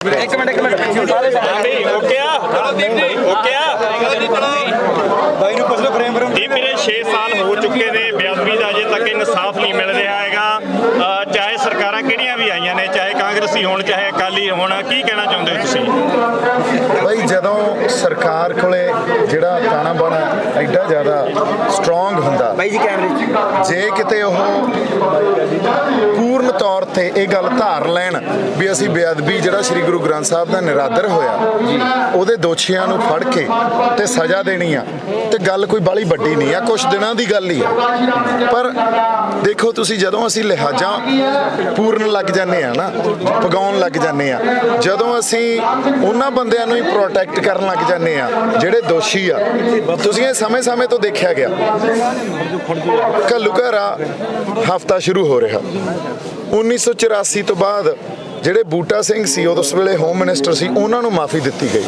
एक मिनट जी मेरे 6 साल हो चुके ने बेअदबी का अजे तक इंसाफ नहीं मिल रहा है। चाहे सरकारां किहड़ियां भी आईयां ने, चाहे कांग्रेसी होण चाहे अकाली होण, की कहना चाहुंदे हो तुसीं? भाई जदों सरकार कोले जिहड़ा ताना बाना एडा ज़्यादा स्ट्रोंग हुंदा भाई जी कैमरे जे किते ओह पूर्ण तौर ते ये गल धार लैण भी असीं बेअदबी जिहड़ा श्री गुरु ग्रंथ साहिब दा निरादर होया ਉਹਦੇ ਦੋਸ਼ੀਆਂ ਨੂੰ ਫੜ ਕੇ ਤੇ ਸਜ਼ਾ ਦੇਣੀ ਆ ਤੇ ਗੱਲ ਕੋਈ ਬਾਲੀ ਵੱਡੀ ਨਹੀਂ ਆ, ਕੁਝ ਦਿਨਾਂ ਦੀ ਗੱਲ ਹੀ ਆ। ਪਰ ਦੇਖੋ ਤੁਸੀਂ ਜਦੋਂ ਅਸੀਂ ਲਿਹਾਜ਼ਾਂ ਪੂਰਨ ਲੱਗ ਜਾਂਦੇ ਆ ਨਾ, ਪਗਾਉਣ ਲੱਗ ਜਾਂਦੇ ਆ, ਜਦੋਂ ਅਸੀਂ ਉਹਨਾਂ ਬੰਦਿਆਂ ਨੂੰ ਹੀ ਪ੍ਰੋਟੈਕਟ ਕਰਨ ਲੱਗ ਜਾਂਦੇ ਆ ਜਿਹੜੇ ਦੋਸ਼ੀ ਆ। ਤੁਸੀਂ ਇਹ ਸਮੇਂ-ਸਮੇਂ ਤੋਂ ਦੇਖਿਆ ਗਿਆ ਘੱਲੂਘਾਰਾ ਹਫਤਾ ਸ਼ੁਰੂ ਹੋ ਰਿਹਾ 1984 ਤੋਂ ਬਾਅਦ ਜਿਹੜੇ ਬੂਟਾ ਸਿੰਘ ਸੀ ਉਸ ਵੇਲੇ ਹੋਮ ਮਿਨਿਸਟਰ ਸੀ, ਉਹਨਾਂ ਨੂੰ ਮਾਫੀ ਦਿੱਤੀ ਗਈ।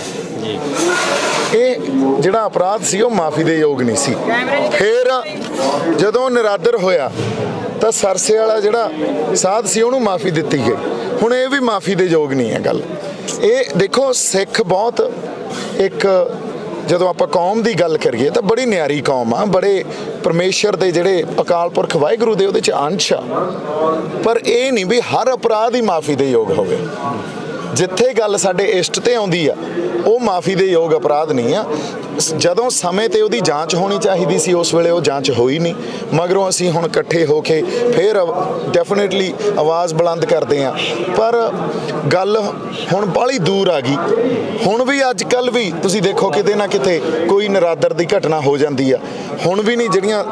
ਇਹ ਜਿਹੜਾ ਅਪਰਾਧ ਸੀ ਉਹ ਮਾਫੀ ਦੇ ਯੋਗ ਨਹੀਂ ਸੀ। ਫਿਰ ਜਦੋਂ ਨਿਰਾਦਰ ਹੋਇਆ ਤਾਂ ਸਰਸੇ ਵਾਲਾ ਜਿਹੜਾ ਸਾਧ ਸੀ ਉਹਨੂੰ ਮਾਫੀ ਦਿੱਤੀ ਗਈ। ਹੁਣ ਇਹ ਵੀ ਮਾਫੀ ਦੇ ਯੋਗ ਨਹੀਂ ਹੈ ਗੱਲ। ਇਹ ਦੇਖੋ ਸਿੱਖ ਬਹੁਤ ਇੱਕ ਜਦੋਂ ਆਪਾਂ ਕੌਮ ਦੀ ਗੱਲ ਕਰੀਏ ਤਾਂ ਬੜੀ ਨਿਆਰੀ ਕੌਮ ਆ, ਬੜੇ ਪਰਮੇਸ਼ਰ ਦੇ ਜਿਹੜੇ ਅਕਾਲ ਪੁਰਖ ਵਾਹਿਗੁਰੂ ਦੇ ਉਹਦੇ 'ਚ ਅੰਸ਼ ਆ। ਪਰ ਇਹ ਨਹੀਂ ਵੀ ਹਰ ਅਪਰਾਧ ਹੀ ਮਾਫੀ ਦੇ ਯੋਗ ਹੋਵੇ। ਜਿੱਥੇ ਗੱਲ ਸਾਡੇ ਇਸ਼ਟ ਤੇ ਆਉਂਦੀ ਆ ਉਹ ਮਾਫੀ ਦੇ ਯੋਗ ਅਪਰਾਧ ਨਹੀਂ ਆ। ਜਦੋਂ ਸਮੇਂ ਤੇ ਉਹਦੀ ਜਾਂਚ ਹੋਣੀ ਚਾਹੀਦੀ ਸੀ ਉਸ ਵੇਲੇ ਉਹ ਜਾਂਚ ਹੋਈ ਨਹੀਂ। ਮਗਰੋਂ ਅਸੀਂ ਹੁਣ ਇਕੱਠੇ ਹੋ ਕੇ ਫਿਰ ਡੈਫੀਨੇਟਲੀ ਆਵਾਜ਼ ਬੁਲੰਦ ਕਰਦੇ ਹਾਂ। ਪਰ ਗੱਲ ਹੁਣ ਬਾਹਲੀ ਦੂਰ ਆ ਗਈ। ਹੁਣ ਵੀ ਅੱਜ ਕੱਲ੍ਹ ਵੀ ਤੁਸੀਂ ਦੇਖੋ ਕਿਤੇ ਨਾ ਕਿਤੇ ਕੋਈ ਨਿਰਾਦਰ ਦੀ ਘਟਨਾ ਹੋ ਜਾਂਦੀ ਆ। ਹੁਣ ਵੀ ਨਹੀਂ, ਜਿਹੜੀਆਂ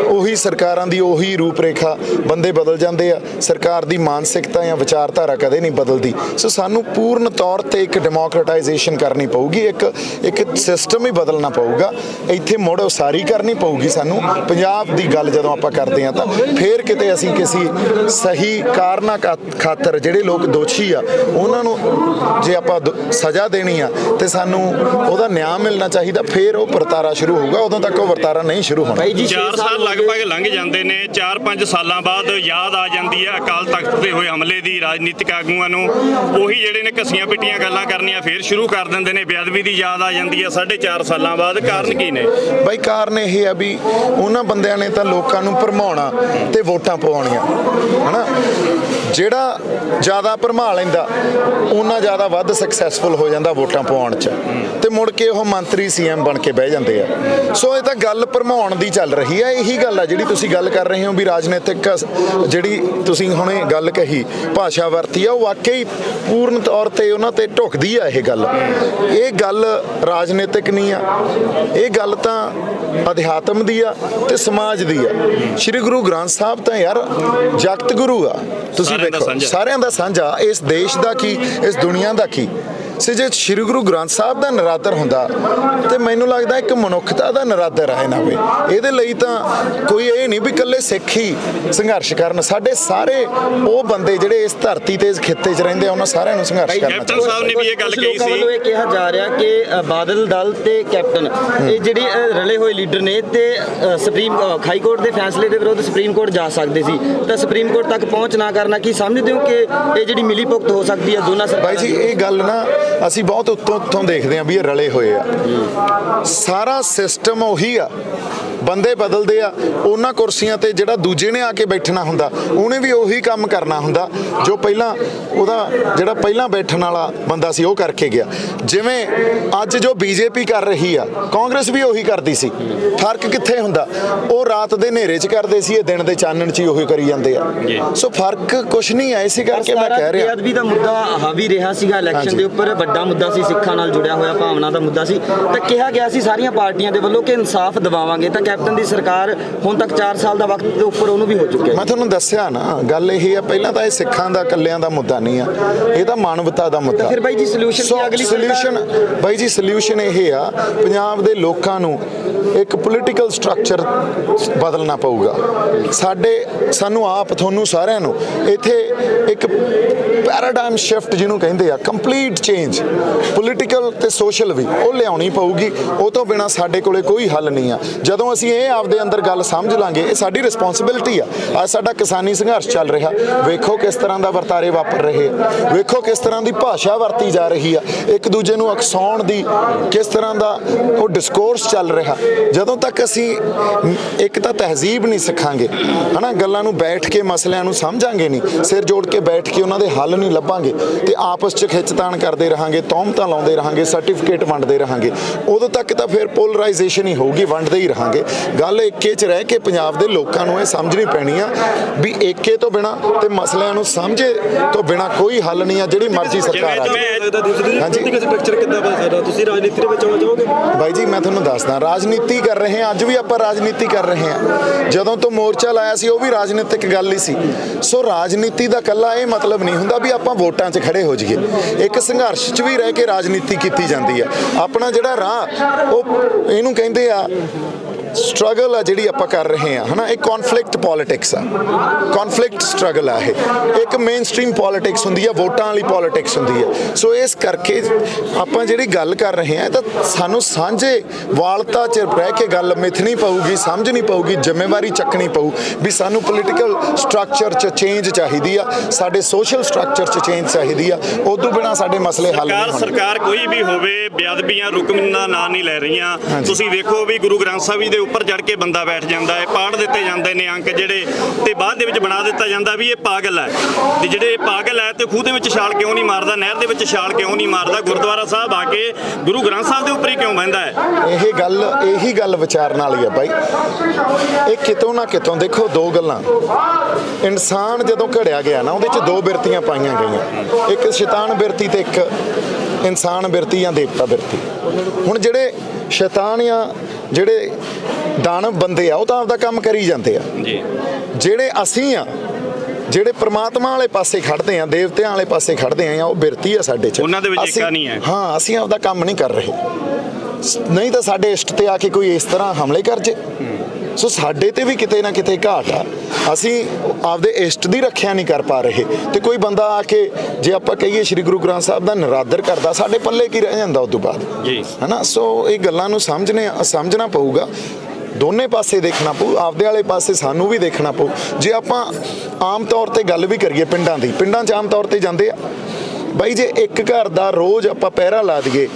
ਉਹੀ ਸਰਕਾਰਾਂ ਦੀ ਉਹੀ ਰੂਪ ਰੇਖਾ, ਬੰਦੇ ਬਦਲ ਜਾਂਦੇ ਆ, ਸਰਕਾਰ ਦੀ ਮਾਨਸਿਕਤਾ ਜਾਂ ਵਿਚਾਰਧਾਰਾ ਕਦੇ ਨਹੀਂ ਬਦਲਦੀ। ਸੋ ਸਾਨੂੰ ਪੂਰਨ ਤੌਰ ਤੇ ਇੱਕ ਡੈਮੋਕਰੇਟਾਈਜੇਸ਼ਨ ਕਰਨੀ ਪਊਗੀ, ਇੱਕ ਸਿਸਟਮ ਹੀ ਬਦਲਣਾ ਪਊਗਾ। ਇੱਥੇ ਮੁੜ ਉਸਾਰੀ ਕਰਨੀ ਪਊਗੀ ਸਾਨੂੰ। ਪੰਜਾਬ ਦੀ ਗੱਲ ਜਦੋਂ ਆਪਾਂ ਕਰਦੇ ਹਾਂ ਤਾਂ ਫਿਰ ਕਿਤੇ ਅਸੀਂ ਕਿਸੇ ਸਹੀ ਕਾਰਨਾਂ ਖਾਤਰ ਜਿਹੜੇ ਲੋਕ ਦੋਸ਼ੀ ਆ ਉਹਨਾਂ ਨੂੰ ਜੇ ਆਪਾਂ ਸਜ਼ਾ ਦੇਣੀ ਆ ਤੇ ਸਾਨੂੰ ਉਹਦਾ ਨਿਆਂ ਮਿਲਣਾ ਚਾਹੀਦਾ। ਫਿਰ ਉਹ ਵਰਤਾਰਾ ਸ਼ੁਰੂ ਹੋਊਗਾ, ਉਦੋਂ ਤੱਕ ਉਹ ਵਰਤਾਰਾ ਨਹੀਂ ਸ਼ੁਰੂ ਹੋਣਾ। 4 ਸਾਲ ਲਗਭਗ ਲੰਘ ਜਾਂਦੇ ਨੇ, 4-5 ਸਾਲਾਂ ਬਾਅਦ ਯਾਦ ਆ ਜਾਂਦੀ ਹੈ ਅਕਾਲ ਤਖਤ ਤੇ ਹੋਏ ਹਮਲੇ ਦੀ। ਰਾਜਨੀਤਿਕ ਆਗੂਆਂ ਨੂੰ ਉਹੀ ਜਿਹੜੇ ਨੇ ਘਸੀਆਂ ਪਿੱਟੀਆਂ ਗੱਲਾਂ ਕਰਨੀਆਂ ਫਿਰ ਸ਼ੁਰੂ ਕਰ ਦਿੰਦੇ ਨੇ। ਬੇਅਦਬੀ ਦੀ ਯਾਦ ਆ ਜਾਂਦੀ ਹੈ 4.5 ਸਾਲਾਂ ਬਾਅਦ। ਕਾਰਨ ਕੀ ਨੇ ਬਾਈ? ਕਾਰਨ ਇਹ ਆ ਵੀ ਉਹਨਾਂ ਬੰਦਿਆਂ ਨੇ ਤਾਂ ਲੋਕਾਂ ਨੂੰ ਭਰਮਾਉਣਾ ਤੇ ਵੋਟਾਂ ਪਵਾਉਣੀਆਂ, ਹਨਾ। ਜਿਹੜਾ ਜ਼ਿਆਦਾ ਭਰਮਾ ਲੈਂਦਾ ਉਹਨਾਂ ਜ਼ਿਆਦਾ ਵੱਧ ਸਕਸੈਸਫੁਲ ਹੋ ਜਾਂਦਾ ਵੋਟਾਂ ਪਵਾਉਣ 'ਚ, ਤੇ ਮੁੜ ਕੇ ਉਹ ਮੰਤਰੀ CM ਬਣ ਕੇ ਬਹਿ ਜਾਂਦੇ ਆ। ਸੋ ਇਹ ਤਾਂ ਗੱਲ ਭਰਮਾਉਣ ਦੀ ਚੱਲ ਰਹੀ ਹੈ। ਇਹੀ ਗੱਲ ਆ ਜਿਹੜੀ ਤੁਸੀਂ ਗੱਲ ਕਰ ਰਹੇ ਹੋ ਵੀ ਰਾਜਨੀਤਿਕ ਜਿਹੜੀ ਤੁਸੀਂ ਹੁਣੇ ਗੱਲ ਕਹੀ, ਭਾਸ਼ਾ ਵਰਤੀ ਆ, ਉਹ ਵਾਕਈ ਪੂਰਨ ਤੌਰ ਤੇ ਉਹਨਾਂ ਤੇ ਢੁਕਦੀ ਆ ਇਹ ਗੱਲ। ਇਹ ਗੱਲ ਰਾਜਨੀਤਿਕ ਨਹੀਂ ਆ, ਇਹ ਗੱਲ ਤਾਂ ਅਧਿਆਤਮ ਦੀ ਆ ਤੇ ਸਮਾਜ ਦੀ ਆ। ਸ਼੍ਰੀ ਗੁਰੂ ਗ੍ਰੰਥ ਸਾਹਿਬ ਤਾਂ ਯਾਰ ਜਗਤ ਗੁਰੂ ਆ। ਤੁਸੀਂ ਦੇਖੋ ਸਾਰਿਆਂ ਦਾ ਸਾਂਝਾ, ਇਸ ਦੇਸ਼ ਦਾ ਕੀ, ਇਸ ਦੁਨੀਆ ਦਾ ਕੀ। ਸੇ ਜੇ ਸ਼੍ਰੀ ਗੁਰੂ ਗ੍ਰੰਥ ਸਾਹਿਬ ਦਾ ਨਿਰਾਦਰ ਹੁੰਦਾ ਤੇ ਮੈਨੂੰ ਲੱਗਦਾ ਇੱਕ ਮਨੁੱਖਤਾ ਦਾ ਨਿਰਾਦਰ ਹੈ ਨਾ ਵੇ। ਇਹਦੇ ਲਈ ਤਾਂ ਕੋਈ ਇਹ ਨਹੀਂ ਵੀ ਇਕੱਲੇ ਸਿੱਖ ਹੀ ਸੰਘਰਸ਼ ਕਰਨ। ਸਾਡੇ ਸਾਰੇ ਉਹ ਬੰਦੇ ਜਿਹੜੇ ਇਸ ਧਰਤੀ ਤੇ ਇਸ ਖਿੱਤੇ 'ਚ ਰਹਿੰਦੇ ਆ ਉਹਨਾਂ ਸਾਰਿਆਂ ਨੂੰ ਸੰਘਰਸ਼ ਕਰਨਾ ਚਾਹੀਦਾ। ਕੈਪਟਨ ਸਾਹਿਬ ਨੇ ਵੀ ਇਹ ਗੱਲ ਕਹੀ ਸੀ। ਇਹ ਕਿਹਾ ਜਾ ਰਿਹਾ ਕਿ ਬਾਦਲ ਦਲ ਤੇ ਕੈਪਟਨ ਇਹ ਜਿਹੜੇ ਰਲੇ ਹੋਏ ਲੀਡਰ ਨੇ ਤੇ ਸੁਪਰੀਮ ਹਾਈ ਕੋਰਟ ਦੇ ਫੈਸਲੇ ਦੇ ਵਿਰੁੱਧ ਸੁਪਰੀਮ ਕੋਰਟ ਜਾ ਸਕਦੇ ਸੀ, ਤਾਂ ਸੁਪਰੀਮ ਕੋਰਟ ਤੱਕ ਪਹੁੰਚ ਨਾ ਕਰਨਾ, ਕੀ ਸਮਝਦੇ ਹੋ ਕਿ ਇਹ ਜਿਹੜੀ ਮਿਲੀ ਭੁਗਤ ਹੋ ਸਕਦੀ ਹੈ ਦੋਨਾਂ ਸਰਕਾਰਾਂ? ਬਾਈ ਜੀ ਇਹ ਗੱਲ ਨਾ ਅਸੀਂ ਬਹੁਤ ਉੱਤੋਂ ਦੇਖਦੇ ਹਾਂ ਵੀ ਇਹ ਰਲੇ ਹੋਏ ਆ। ਸਾਰਾ ਸਿਸਟਮ ਉਹੀ ਆ, ਬੰਦੇ ਬਦਲਦੇ ਆ। ਉਹਨਾਂ ਕੁਰਸੀਆਂ ਤੇ ਜਿਹੜਾ ਦੂਜੇ ਨੇ ਆ ਕੇ ਬੈਠਣਾ ਹੁੰਦਾ ਉਹਨੇ ਵੀ ਉਹੀ ਕੰਮ ਕਰਨਾ ਹੁੰਦਾ ਜੋ ਪਹਿਲਾਂ ਉਹਦਾ ਜਿਹੜਾ ਪਹਿਲਾਂ ਬੈਠਣ ਵਾਲਾ ਬੰਦਾ ਸੀ ਉਹ ਕਰਕੇ ਗਿਆ। ਜਿਵੇਂ ਅੱਜ ਜੋ BJP ਕਰ ਰਹੀ ਆ, ਕਾਂਗਰਸ ਵੀ ਉਹੀ ਕਰਦੀ ਸੀ। ਫਰਕ ਕਿੱਥੇ ਹੁੰਦਾ? ਉਹ ਰਾਤ ਦੇ ਹਨੇਰੇ 'ਚ ਕਰਦੇ ਸੀ, ਇਹ ਦਿਨ ਦੇ ਚਾਨਣ 'ਚ ਹੀ ਉਹੀ ਕਰੀ ਜਾਂਦੇ ਆ। ਸੋ ਫਰਕ ਕੁਛ ਨਹੀਂ ਹੈ। ਇਸੇ ਕਰਕੇ ਮੈਂ ਕਹਿ ਰਿਹਾ ਬੇਅਦਬੀ ਦਾ ਮੁੱਦਾ ਹਾਵੀ ਰਿਹਾ ਸੀਗਾ ਇਲੈਕਸ਼ਨ ਦੇ ਉੱਪਰ, ਵੱਡਾ ਮੁੱਦਾ ਸੀ, ਸਿੱਖਾਂ ਨਾਲ ਜੁੜਿਆ ਹੋਇਆ ਭਾਵਨਾ ਦਾ ਮੁੱਦਾ ਸੀ। ਤਾਂ ਕਿਹਾ ਗਿਆ ਸੀ ਸਾਰੀਆਂ ਪਾਰਟੀਆਂ ਦੇ ਵੱਲੋਂ ਕਿ ਇਨਸਾਫ ਦਿਵਾਵਾਂਗੇ, ਤਾਂ ਕੈਪਟਨ ਦੀ ਸਰਕਾਰ ਹੁਣ ਤੱਕ 4 ਸਾਲ ਦਾ ਵਕਤ ਦੇ ਉੱਪਰ ਉਹਨੂੰ ਵੀ ਹੋ ਚੁੱਕਿਆ। ਮੈਂ ਤੁਹਾਨੂੰ ਦੱਸਿਆ ਨਾ ਗੱਲ ਇਹ ਆ, ਪਹਿਲਾਂ ਤਾਂ ਇਹ ਸਿੱਖਾਂ ਦਾ ਇਕੱਲਿਆਂ ਦਾ ਮੁੱਦਾ ਨਹੀਂ ਆ, ਇਹ ਤਾਂ ਮਾਨਵਤਾ ਦਾ ਮੁੱਦਾ। ਫਿਰ ਬਾਈ ਜੀ ਸੋਲੂਸ਼ਨ ਬਾਈ ਜੀ ਸੋਲੂਸ਼ਨ ਇਹ ਆ, ਪੰਜਾਬ ਦੇ ਲੋਕਾਂ ਨੂੰ ਇੱਕ ਪੋਲੀਟੀਕਲ ਸਟਰਕਚਰ ਬਦਲਣਾ ਪਊਗਾ। ਸਾਨੂੰ ਆਪ ਤੁਹਾਨੂੰ ਸਾਰਿਆਂ ਨੂੰ ਇੱਥੇ ਇੱਕ ਪੈਰਾਡਾਈਮ ਸ਼ਿਫਟ ਜਿਹਨੂੰ ਕਹਿੰਦੇ ਆ, ਕੰਪਲੀਟ ਚੇਂਜ ਪੋਲੀਟੀਕਲ ਤੇ ਸੋਸ਼ਲ ਵੀ ਉਹ ਲਿਆਉਣੀ ਪਊਗੀ। ਉਹ ਤੋਂ ਬਿਨਾਂ ਸਾਡੇ ਕੋਲੇ ਕੋਈ ਹੱਲ ਨਹੀਂ ਆ। ਜਦੋਂ ਅਸੀਂ ਅਸੀਂ ਇਹ ਆਪਦੇ ਅੰਦਰ ਗੱਲ ਸਮਝ ਲਾਂਗੇ, ਇਹ ਸਾਡੀ ਰਿਸਪੌਂਸਿਬਿਲਿਟੀ ਆ। ਅੱਜ ਸਾਡਾ ਕਿਸਾਨੀ ਸੰਘਰਸ਼ ਚੱਲ ਰਿਹਾ, ਵੇਖੋ ਕਿਸ ਤਰ੍ਹਾਂ ਦਾ ਵਰਤਾਰੇ ਵਾਪਰ ਰਹੇ ਆ, ਵੇਖੋ ਕਿਸ ਤਰ੍ਹਾਂ ਦੀ ਭਾਸ਼ਾ ਵਰਤੀ ਜਾ ਰਹੀ ਆ, ਇੱਕ ਦੂਜੇ ਨੂੰ ਉਕਸਾਉਣ ਦੀ ਕਿਸ ਤਰ੍ਹਾਂ ਦਾ ਉਹ ਡਿਸਕੋਰਸ ਚੱਲ ਰਿਹਾ। ਜਦੋਂ ਤੱਕ ਅਸੀਂ ਇੱਕ ਤਾਂ ਤਹਿਜ਼ੀਬ ਨਹੀਂ ਸਿੱਖਾਂਗੇ, ਹਨਾ, ਗੱਲਾਂ ਨੂੰ ਬੈਠ ਕੇ ਮਸਲਿਆਂ ਨੂੰ ਸਮਝਾਂਗੇ ਨਹੀਂ, ਸਿਰ ਜੋੜ ਕੇ ਬੈਠ ਕੇ ਉਹਨਾਂ ਦੇ ਹੱਲ ਨਹੀਂ ਲੱਭਾਂਗੇ ਤੇ ਆਪਸ 'ਚ ਖਿੱਚਤਾਣ ਕਰਦੇ ਰਹਾਂਗੇ, ਤੌਹਮਤਾਂ ਲਾਉਂਦੇ ਰਹਾਂਗੇ, ਸਰਟੀਫਿਕੇਟ ਵੰਡਦੇ ਰਹਾਂਗੇ, ਉਦੋਂ ਤੱਕ ਤਾਂ ਫਿਰ ਪੋਲਰਾਈਜੇਸ਼ਨ ਹੀ ਹੋਊਗੀ, ਵੰਡਦੇ ਹੀ ਰਹਾਂਗੇ। ਗੱਲ ਏਕੇ 'ਚ ਰਹਿ ਕੇ ਪੰਜਾਬ ਦੇ ਲੋਕਾਂ ਨੂੰ ਇਹ ਸਮਝਣੀ ਪੈਣੀ ਆ ਵੀ ਏਕੇ ਤੋਂ ਬਿਨਾ ਤੇ ਮਸਲਿਆਂ ਨੂੰ ਸਮਝੇ ਤੋਂ ਬਿਨਾ ਕੋਈ ਹੱਲ ਨਹੀਂ ਆ, ਜਿਹੜੀ ਮਰਜ਼ੀ ਸਰਕਾਰ ਆ ਜਾਏ। ਹਾਂਜੀ ਸਟਰਕਚਰ ਕਿੱਦਾਂ ਬਣ ਸਕਦਾ? ਤੁਸੀਂ ਰਾਜਨੀਤੀ ਦੇ ਵਿੱਚ ਆਉਣਾ ਚਾਹੋਗੇ? ਬਾਈ ਜੀ ਮੈਂ ਤੁਹਾਨੂੰ ਦੱਸਦਾ, ਰਾਜਨੀਤੀ ਕਰ ਰਹੇ ਹਾਂ, ਅੱਜ ਵੀ ਆਪਾਂ ਰਾਜਨੀਤੀ ਕਰ ਰਹੇ ਹਾਂ। ਜਦੋਂ ਤੋਂ ਮੋਰਚਾ ਲਾਇਆ ਸੀ ਉਹ ਵੀ ਰਾਜਨੀਤਿਕ ਗੱਲ ਹੀ ਸੀ। ਸੋ ਰਾਜਨੀਤੀ ਦਾ ਇਕੱਲਾ ਇਹ ਮਤਲਬ ਨਹੀਂ ਹੁੰਦਾ ਵੀ ਆਪਾਂ ਵੋਟਾਂ 'ਚ ਖੜੇ ਹੋ ਜਾਈਏ, ਇੱਕ ਸੰਘਰਸ਼ 'ਚ ਵੀ ਰਹਿ ਕੇ ਰਾਜਨੀਤੀ ਕੀਤੀ ਜਾਂਦੀ ਆ। ਆਪਣਾ ਜਿਹੜਾ ਰਾਹ ਉਹ ਇਹਨੂੰ ਕਹਿੰਦੇ ਆ ਸਟਰਗਲ ਆ, ਜਿਹੜੀ ਆਪਾਂ ਕਰ ਰਹੇ ਹਾਂ, ਹਨਾ, ਇਹ ਕੌਨਫਲਿਕਟ ਪੋਲਿਟਿਕਸ ਆ, ਕੌਨਫਲਿਕਟ ਸਟਰਗਲ ਆ। ਇਹ ਇੱਕ ਮੇਨ ਸਟ੍ਰੀਮ ਪੋਲਿਟਿਕਸ ਹੁੰਦੀ ਆ, ਵੋਟਾਂ ਵਾਲੀ ਪੋਲਿਟਿਕਸ ਹੁੰਦੀ ਹੈ। ਸੋ ਇਸ ਕਰਕੇ ਆਪਾਂ ਜਿਹੜੀ ਗੱਲ ਕਰ ਰਹੇ ਹਾਂ, ਇਹ ਤਾਂ ਸਾਨੂੰ ਸਾਂਝੇ ਵਾਲਤਾ 'ਚ ਰਹਿ ਕੇ ਗੱਲ ਮਿਥਣੀ ਪਊਗੀ, ਸਮਝਣੀ ਪਊਗੀ, ਜ਼ਿੰਮੇਵਾਰੀ ਚੱਕਣੀ ਪਊ ਵੀ ਸਾਨੂੰ ਪੋਲੀਟੀਕਲ ਸਟਰਕਚਰ 'ਚ ਚੇਂਜ ਚਾਹੀਦੀ ਆ, ਸਾਡੇ ਸੋਸ਼ਲ ਸਟਰਕਚਰ 'ਚ ਚੇਂਜ ਚਾਹੀਦੀ ਆ, ਉਦੋਂ ਬਿਨਾਂ ਸਾਡੇ ਮਸਲੇ ਹੱਲ ਨਹੀਂ ਹੋਣਗੇ। ਸਰਕਾਰ ਕੋਈ ਵੀ ਹੋਵੇ, ਬੇਅਦਬੀਆਂ ਰੁਕਣ ਦਾ ਨਾਂ ਨਹੀਂ ਲੈ ਰਹੀਆਂ। ਤੁਸੀਂ ਵੇਖੋ ਵੀ ਗੁਰੂ ਗ੍ਰੰਥ ਸਾਹਿਬ ਜੀ ਦੇ ਉੱਪਰ ਚੜ ਕੇ ਬੰਦਾ ਬੈਠ ਜਾਂਦਾ ਹੈ, ਪਾੜ ਦਿੱਤੇ ਜਾਂਦੇ ਨੇ ਅੰਕ ਜਿਹੜੇ, ਤੇ ਬਾਅਦ ਦੇ ਵਿੱਚ ਬਣਾ ਦਿੱਤਾ ਜਾਂਦਾ ਵੀ ਇਹ ਪਾਗਲ ਹੈ, ਤੇ ਜਿਹੜੇ ਪਾਗਲ ਹੈ ਤੇ ਖੂਹ ਦੇ ਵਿੱਚ ਛਾਲ ਕਿਉਂ ਨਹੀਂ ਮਾਰਦਾ, ਨਹਿਰ ਦੇ ਵਿੱਚ ਛਾਲ ਕਿਉਂ ਨਹੀਂ ਮਾਰਦਾ, ਗੁਰਦੁਆਰਾ ਸਾਹਿਬ ਆ ਕੇ ਗੁਰੂ ਗ੍ਰੰਥ ਸਾਹਿਬ ਦੇ ਉੱਪਰ ਹੀ ਕਿਉਂ ਬਹਿੰਦਾ ਹੈ। ਇਹੀ ਗੱਲ ਵਿਚਾਰਨ ਵਾਲੀ ਆ ਬਾਈ। ਇਹ ਕਿਤੋਂ ਨਾ ਕਿਤੋਂ ਦੇਖੋ, ਦੋ ਗੱਲਾਂ, ਇਨਸਾਨ ਜਦੋਂ ਘੜਿਆ ਗਿਆ ਨਾ, ਉਹਦੇ 'ਚ ਦੋ ਬਿਰਤੀਆਂ ਪਾਈਆਂ ਗਈਆਂ, ਇੱਕ ਸ਼ੈਤਾਨ ਬਿਰਤੀ ਤੇ ਇੱਕ ਇਨਸਾਨ ਬਿਰਤੀ ਜਾਂ ਦੇਵਤਾ ਬਿਰਤੀ। ਹੁਣ ਜਿਹੜੇ ਸ਼ੈਤਾਨ ਜਾਂ ਜਿਹੜੇ ਦਾਨਵ ਬੰਦੇ ਆ, ਉਹ ਤਾਂ ਆਪਦਾ ਕੰਮ ਕਰੀ ਜਾਂਦੇ ਆ ਜੀ। ਜਿਹੜੇ ਅਸੀਂ ਆ, ਜਿਹੜੇ ਪ੍ਰਮਾਤਮਾ ਵਾਲੇ ਪਾਸੇ ਖੜਦੇ ਆ, ਦੇਵਤਿਆਂ ਵਾਲੇ ਪਾਸੇ ਖੜਦੇ ਆ, ਉਹ ਬਿਰਤੀ ਆ ਸਾਡੇ 'ਚ, ਉਹਨਾਂ ਦੇ ਵਿੱਚ ਏਕਾ ਨਹੀਂ ਹੈ। ਹਾਂ, ਅਸੀਂ ਆਪਦਾ ਕੰਮ ਨਹੀਂ ਕਰ ਰਹੇ, ਨਹੀਂ ਤਾਂ ਸਾਡੇ ਇਸ਼ਟ ਤੇ ਆ ਕੇ ਕੋਈ ਇਸ ਤਰ੍ਹਾਂ ਹਮਲੇ ਕਰ ਜੇ। ਸੋ ਸਾਡੇ ਤੇ ਵੀ ਕਿਤੇ ਨਾ ਕਿਤੇ ਘਾਟ ਆ, ਅਸੀਂ ਆਪਦੇ ਇਸ਼ਟ ਦੀ ਰੱਖਿਆ ਨਹੀਂ ਕਰ ਪਾ ਰਹੇ, ਤੇ ਕੋਈ ਬੰਦਾ ਆ ਕੇ ਜੇ ਆਪਾਂ ਕਹੀਏ ਸ੍ਰੀ ਗੁਰੂ ਗ੍ਰੰਥ ਸਾਹਿਬ ਦਾ ਨਿਰਾਦਰ ਕਰਦਾ, ਸਾਡੇ ਪੱਲੇ ਕੀ ਰਹਿ ਜਾਂਦਾ ਉਸ ਤੋਂ ਬਾਅਦ ਜੀ, ਹਨਾ। ਸੋ ਇਹ ਗੱਲਾਂ ਨੂੰ ਸਮਝਣਾ ਪਊਗਾ, ਦੋਨੇ ਪਾਸੇ ਦੇਖਣਾ ਪਊ, ਆਪਦੇ ਵਾਲੇ ਪਾਸੇ ਸਾਨੂੰ ਵੀ ਦੇਖਣਾ ਪਊ। ਜੇ ਆਪਾਂ ਆਮ ਤੌਰ ਤੇ ਗੱਲ ਵੀ ਕਰੀਏ ਪਿੰਡਾਂ ਦੀ, ਪਿੰਡਾਂ 'ਚ ਆਮ ਤੌਰ ਤੇ ਜਾਂਦੇ ਆ ਬਾਈ, ਜੇ ਇੱਕ ਘਰ ਦਾ ਰੋਜ਼ ਆਪਾਂ ਪਹਿਰਾ ਲਾ ਦਈਏ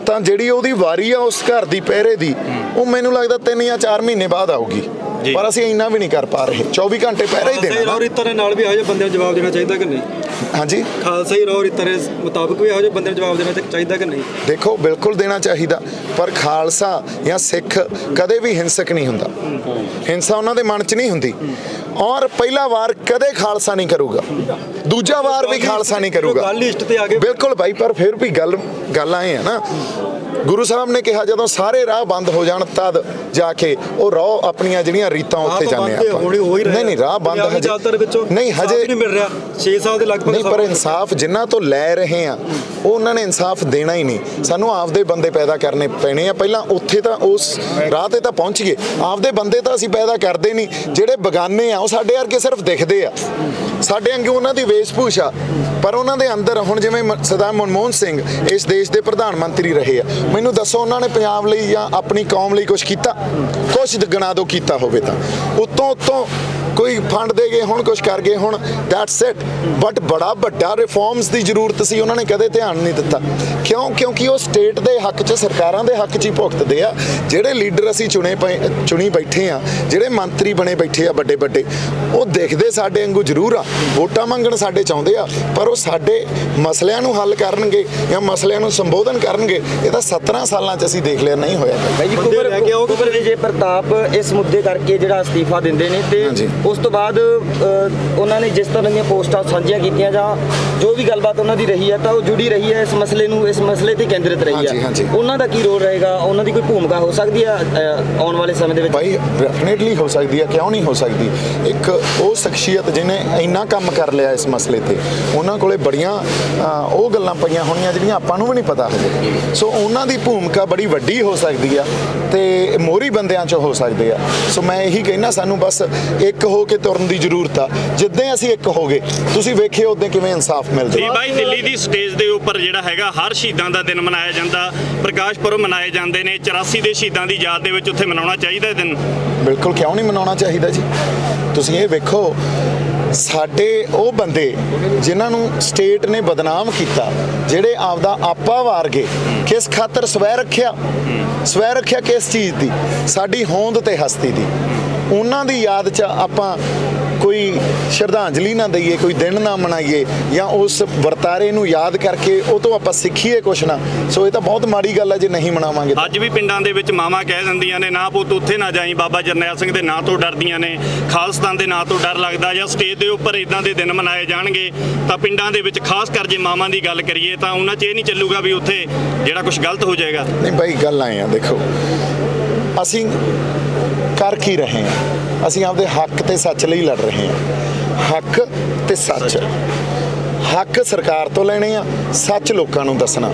ਤਾਂ ਜਿਹੜੀ ਉਹਦੀ ਵਾਰੀ ਆ ਉਸ ਘਰ ਦੀ ਪਹਿਰੇ ਦੀ, ਉਹ ਮੈਨੂੰ ਲੱਗਦਾ 3 ਜਾਂ 4 ਮਹੀਨੇ ਬਾਅਦ ਆਊਗੀ, ਪਰ ਅਸੀਂ ਇੰਨਾ ਵੀ ਨਹੀਂ ਕਰ ਪਾ ਰਹੇ। 24 ਘੰਟੇ ਪਹਿਰਾ ਹੀ ਦੇਣਾ। ਰੌ ਰੀਤਾਂ ਦੇ ਨਾਲ ਵੀ ਇਹੋ ਜਿਹੇ ਬੰਦਿਆਂ ਨੂੰ ਜਵਾਬ ਦੇਣਾ ਚਾਹੀਦਾ ਕਿ ਨਹੀਂ? ਹਾਂਜੀ, ਖਾਲਸਾ ਹੀ ਰੌ ਰੀਤਾਂ ਦੇ ਮੁਤਾਬਕ ਵੀ ਇਹੋ ਜਿਹੇ ਬੰਦਿਆਂ ਨੂੰ ਜਵਾਬ ਦੇਣਾ ਚਾਹੀਦਾ ਕਿ ਨਹੀਂ? ਦੇਖੋ ਬਿਲਕੁਲ ਦੇਣਾ ਚਾਹੀਦਾ, ਪਰ ਖਾਲਸਾ ਜਾਂ ਸਿੱਖ ਕਦੇ ਵੀ ਹਿੰਸਕ ਨਹੀਂ ਹੁੰਦਾ, ਹਿੰਸਾ ਉਹਨਾਂ ਦੇ ਮਨ 'ਚ ਨਹੀਂ ਹੁੰਦੀ। ਔਰ ਪਹਿਲਾ ਵਾਰ ਕਦੇ ਖਾਲਸਾ ਨਹੀਂ ਕਰੂਗਾ, ਦੂਜਾ ਵਾਰ ਵੀ ਖਾਲਸਾ ਨਹੀਂ ਕਰੂਗਾ। ਗੱਲ ਲਿਸਟ ਤੇ ਆ ਗਏ ਬਿਲਕੁਲ ਬਾਈ, ਪਰ ਫਿਰ ਵੀ ਗੱਲ ਆਏ ਆ ਨਾ, ਗੁਰੂ ਸਾਹਿਬ ਨੇ ਕਿਹਾ ਜਦੋਂ ਸਾਰੇ ਰਾਹ ਬੰਦ ਹੋ ਜਾਣ ਤਦ ਜਾ ਕੇ ਉਹ ਰਾਹ ਆਪਣੀਆਂ ਜਿਹੜੀਆਂ ਰੀਤਾਂ ਉੱਥੇ ਜਾਂਦੇ ਆ। ਨਹੀਂ ਰਾਹ ਬੰਦ ਹਜੇ ਨਹੀਂ, ਹਜੇ ਨਹੀਂ ਮਿਲ ਰਿਹਾ, 6 ਸਾਲ ਦੇ ਲਗਭਗ ਨਹੀਂ, ਪਰ ਇਨਸਾਫ ਜਿਨ੍ਹਾਂ ਤੋਂ ਲੈ ਰਹੇ ਆ ਉਹ ਉਹਨਾਂ ਨੇ ਇਨਸਾਫ ਦੇਣਾ ਹੀ ਨਹੀਂ। ਸਾਨੂੰ ਆਪਦੇ ਬੰਦੇ ਪੈਦਾ ਕਰਨੇ ਪੈਣੇ ਆ ਪਹਿਲਾਂ, ਉੱਥੇ ਤਾਂ ਉਸ ਰਾਹ ਤੇ ਤਾਂ ਪਹੁੰਚ ਗਏ, ਆਪਦੇ ਬੰਦੇ ਤਾਂ ਅਸੀਂ ਪੈਦਾ ਕਰਦੇ ਨਹੀਂ। ਜਿਹੜੇ ਬਗਾਨੇ ਆ ਉਹ ਸਾਡੇ ਵਰਗੇ ਸਿਰਫ ਦਿਖਦੇ ਆ, ਸਾਡੇ ਵਾਂਗੂ ਉਹਨਾਂ ਦੀ ਵੇਸ਼ਭੂਸ਼ਾ, ਪਰ ਉਹਨਾਂ ਦੇ ਅੰਦਰ ਹੁਣ ਜਿਵੇਂ ਸਰਦਾਰ ਮਨਮੋਹਨ ਸਿੰਘ ਇਸ ਦੇਸ਼ ਦੇ ਪ੍ਰਧਾਨ ਮੰਤਰੀ ਰਹੇ ਆ, ਮੈਨੂੰ ਦੱਸੋ ਉਹਨਾਂ ਨੇ ਪੰਜਾਬ ਲਈ ਜਾਂ ਆਪਣੀ ਕੌਮ ਲਈ ਕੁਝ ਕੀਤਾ? ਕੁਝ ਗਣਾ ਦੋ ਕੀਤਾ ਹੋਵੇ ਤਾਂ, ਉੱਤੋਂ ਕੋਈ ਫੰਡ ਦੇ ਗਏ, ਹੁਣ ਕੁਝ ਕਰ ਗਏ, ਹੁਣ ਦੈਟਸ ਇਟ। ਬਟ ਬੜਾ ਵੱਡਾ ਰਿਫਾਰਮਸ ਦੀ ਜ਼ਰੂਰਤ ਸੀ, ਉਹਨਾਂ ਨੇ ਕਦੇ ਧਿਆਨ ਨਹੀਂ ਦਿੱਤਾ। ਕਿਉਂਕਿ ਉਹ ਸਟੇਟ ਦੇ ਹੱਕ 'ਚ, ਸਰਕਾਰਾਂ ਦੇ ਹੱਕ 'ਚ ਹੀ ਭੁਗਤਦੇ ਆ। ਜਿਹੜੇ ਲੀਡਰ ਅਸੀਂ ਚੁਣੀ ਬੈਠੇ ਆ, ਜਿਹੜੇ ਮੰਤਰੀ ਬਣੇ ਬੈਠੇ ਆ ਵੱਡੇ ਵੱਡੇ, ਉਹ ਦੇਖਦੇ ਸਾਡੇ ਵਾਂਗੂ ਜ਼ਰੂਰ ਆ, ਵੋਟਾਂ ਮੰਗਣ ਸਾਡੇ ਚਾਹੁੰਦੇ ਆ, ਪਰ ਉਹ ਸਾਡੇ ਮਸਲਿਆਂ ਨੂੰ ਹੱਲ ਕਰਨਗੇ ਜਾਂ ਮਸਲਿਆਂ ਨੂੰ ਸੰਬੋਧਨ ਕਰਨਗੇ, ਇਹ ਤਾਂ 17 ਸਾਲਾਂ 'ਚ ਅਸੀਂ ਦੇਖ ਲਿਆ, ਨਹੀਂ ਹੋਇਆ। ਬਾਈ ਜੀ, ਕੁੰਵਰ ਵਿਜੇ ਪ੍ਰਤਾਪ ਇਸ ਮੁੱਦੇ ਕਰਕੇ ਜਿਹੜਾ ਅਸਤੀਫਾ ਦਿੰਦੇ ਨੇ, ਤੇ ਉਸ ਤੋਂ ਬਾਅਦ ਉਹਨਾਂ ਨੇ ਜਿਸ ਤਰ੍ਹਾਂ ਦੀਆਂ ਪੋਸਟਾਂ ਸਾਂਝੀਆਂ ਕੀਤੀਆਂ ਜਾਂ ਜੋ ਵੀ ਗੱਲਬਾਤ ਉਹਨਾਂ ਦੀ ਰਹੀ ਹੈ, ਤਾਂ ਉਹ ਜੁੜੀ ਰਹੀ ਹੈ ਇਸ ਮਸਲੇ ਤੇ ਕੇਂਦਰਿਤ ਰਹੀ ਹੈ। ਉਹਨਾਂ ਦਾ ਕੀ ਰੋਲ ਰਹੇਗਾ? ਉਹਨਾਂ ਦੀ ਕੋਈ ਭੂਮਿਕਾ ਹੋ ਸਕਦੀ ਹੈ ਆਉਣ ਵਾਲੇ ਸਮੇਂ ਦੇ ਵਿੱਚ? ਬਾਈ ਡੈਫੀਨੇਟਲੀ ਹੋ ਸਕਦੀ ਹੈ, ਕਿਉਂ ਨਹੀਂ ਹੋ ਸਕਦੀ। ਇੱਕ ਉਹ ਸ਼ਖਸੀਅਤ ਜਿਹਨੇ ਇੰਨਾ ਕੰਮ ਕਰ ਲਿਆ ਇਸ ਮਸਲੇ ਤੇ ਉਹਨਾਂ ਕੋਲੇ ਬੜੀਆਂ ਉਹ ਗੱਲਾਂ ਪਈਆਂ ਹੋਣੀਆਂ ਜਿਹੜੀਆਂ ਆਪਾਂ ਨੂੰ ਵੀ ਨਹੀਂ ਪਤਾ ਹਜੇ। ਸੋ ਉਹਨਾਂ ਦੀ ਭੂਮਿਕਾ ਬੜੀ ਵੱਡੀ ਹੋ ਸਕਦੀ ਆ ਤੇ ਮੋਹਰੀ ਬੰਦਿਆਂ 'ਚ ਹੋ ਸਕਦੇ ਆ। ਸੋ ਮੈਂ ਇਹੀ ਕਹਿਣਾ, ਸਾਨੂੰ ਬਸ ਇੱਕ ਹੋ ਕੇ ਤੁਰਨ ਦੀ ਜ਼ਰੂਰਤ ਆ। ਜਿੱਦਾਂ ਅਸੀਂ ਇੱਕ ਹੋ ਗਏ, ਤੁਸੀਂ ਵੇਖਿਓ ਉਦੋਂ ਕਿਵੇਂ ਇਨਸਾਫ ਮਿਲ ਜੀ ਜਾਏ। ਬਾਈ, ਦਿੱਲੀ ਦੀ ਸਟੇਜ ਦੇ ਉੱਪਰ ਜਿਹੜਾ ਹੈਗਾ ਹਰ ਸ਼ਹੀਦਾਂ ਦਾ ਦਿਨ ਮਨਾਇਆ ਜਾਂਦਾ, ਪ੍ਰਕਾਸ਼ ਪੁਰਬ ਮਨਾਏ ਜਾਂਦੇ ਨੇ। 84 ਦੇ ਸ਼ਹੀਦਾਂ ਦੀ ਯਾਦ ਦੇ ਵਿੱਚ ਉੱਥੇ ਮਨਾਉਣਾ ਚਾਹੀਦਾ ਇਹ ਦਿਨ। ਬਿਲਕੁਲ, ਕਿਉਂ ਨਹੀਂ ਮਨਾਉਣਾ ਚਾਹੀਦਾ ਜੀ। ਤੁਸੀਂ ਇਹ ਵੇਖੋ, ਸਾਡੇ ਉਹ ਬੰਦੇ ਜਿਨ੍ਹਾਂ ਨੂੰ ਸਟੇਟ ਨੇ ਬਦਨਾਮ ਕੀਤਾ, ਜਿਹੜੇ ਆਪਦਾ ਆਪਾ ਵਾਰ ਗਏ, ਕਿਸ ਖਾਤਰ ਸਵੈ ਰੱਖਿਆ ਕਿਸ ਚੀਜ਼ ਦੀ, ਸਾਡੀ ਹੋਂਦ ਤੇ ਹਸਤੀ ਦੀ, ਉਹਨਾਂ ਦੀ ਯਾਦ 'ਚ ਆਪਾਂ ਕੋਈ ਸ਼ਰਧਾਂਜਲੀ ਨਾ ਦਈਏ, ਕੋਈ ਦਿਨ ਨਾ ਮਨਾਈਏ, ਜਾਂ ਉਸ ਵਰਤਾਰੇ ਨੂੰ ਯਾਦ ਕਰਕੇ ਉਹ ਤੋਂ ਆਪਾਂ ਸਿੱਖੀਏ ਕੁਛ ਨਾ। ਸੋ ਇਹ ਤਾਂ ਬਹੁਤ ਮਾੜੀ ਗੱਲ ਹੈ ਜੇ ਨਹੀਂ ਮਨਾਵਾਂਗੇ। ਅੱਜ ਵੀ ਪਿੰਡਾਂ ਦੇ ਵਿੱਚ ਮਾਵਾਂ ਕਹਿ ਦਿੰਦੀਆਂ ਨੇ, ਨਾ ਪੁੱਤ ਉੱਥੇ ਨਾ ਜਾਈ, ਬਾਬਾ ਜਰਨੈਲ ਸਿੰਘ ਦੇ ਨਾਂ ਤੋਂ ਡਰਦੀਆਂ ਨੇ, ਖਾਲਸਤਾਨ ਦੇ ਨਾਂ ਤੋਂ ਡਰ ਲੱਗਦਾ। ਜਾਂ ਸਟੇਜ ਦੇ ਉੱਪਰ ਇਦਾਂ ਦੇ ਦਿਨ ਮਨਾਏ ਜਾਣਗੇ ਤਾਂ ਪਿੰਡਾਂ ਦੇ ਵਿੱਚ ਖਾਸ ਕਰ ਜੇ ਮਾਵਾਂ ਦੀ ਗੱਲ ਕਰੀਏ ਤਾਂ ਉਹਨਾਂ 'ਚ ਇਹ ਨਹੀਂ ਚੱਲੂਗਾ ਵੀ ਉੱਥੇ ਜਿਹੜਾ ਕੁਝ ਗਲਤ ਹੋ ਜਾਏਗਾ। ਨਹੀਂ ਬਾਈ, ਗੱਲ ਆਏ ਆ, ਦੇਖੋ ਅਸੀਂ ਕਰ ਕੀ ਰਹੇ ਹਾਂ? ਅਸੀਂ ਆਪਦੇ ਹੱਕ ਤੇ ਸੱਚ ਲਈ ਲੜ ਰਹੇ ਹਾਂ। ਹੱਕ ਤੇ ਸੱਚ, ਹੱਕ ਸਰਕਾਰ ਤੋਂ ਲੈਣੇ ਆ, ਸੱਚ ਲੋਕਾਂ ਨੂੰ ਦੱਸਣਾ,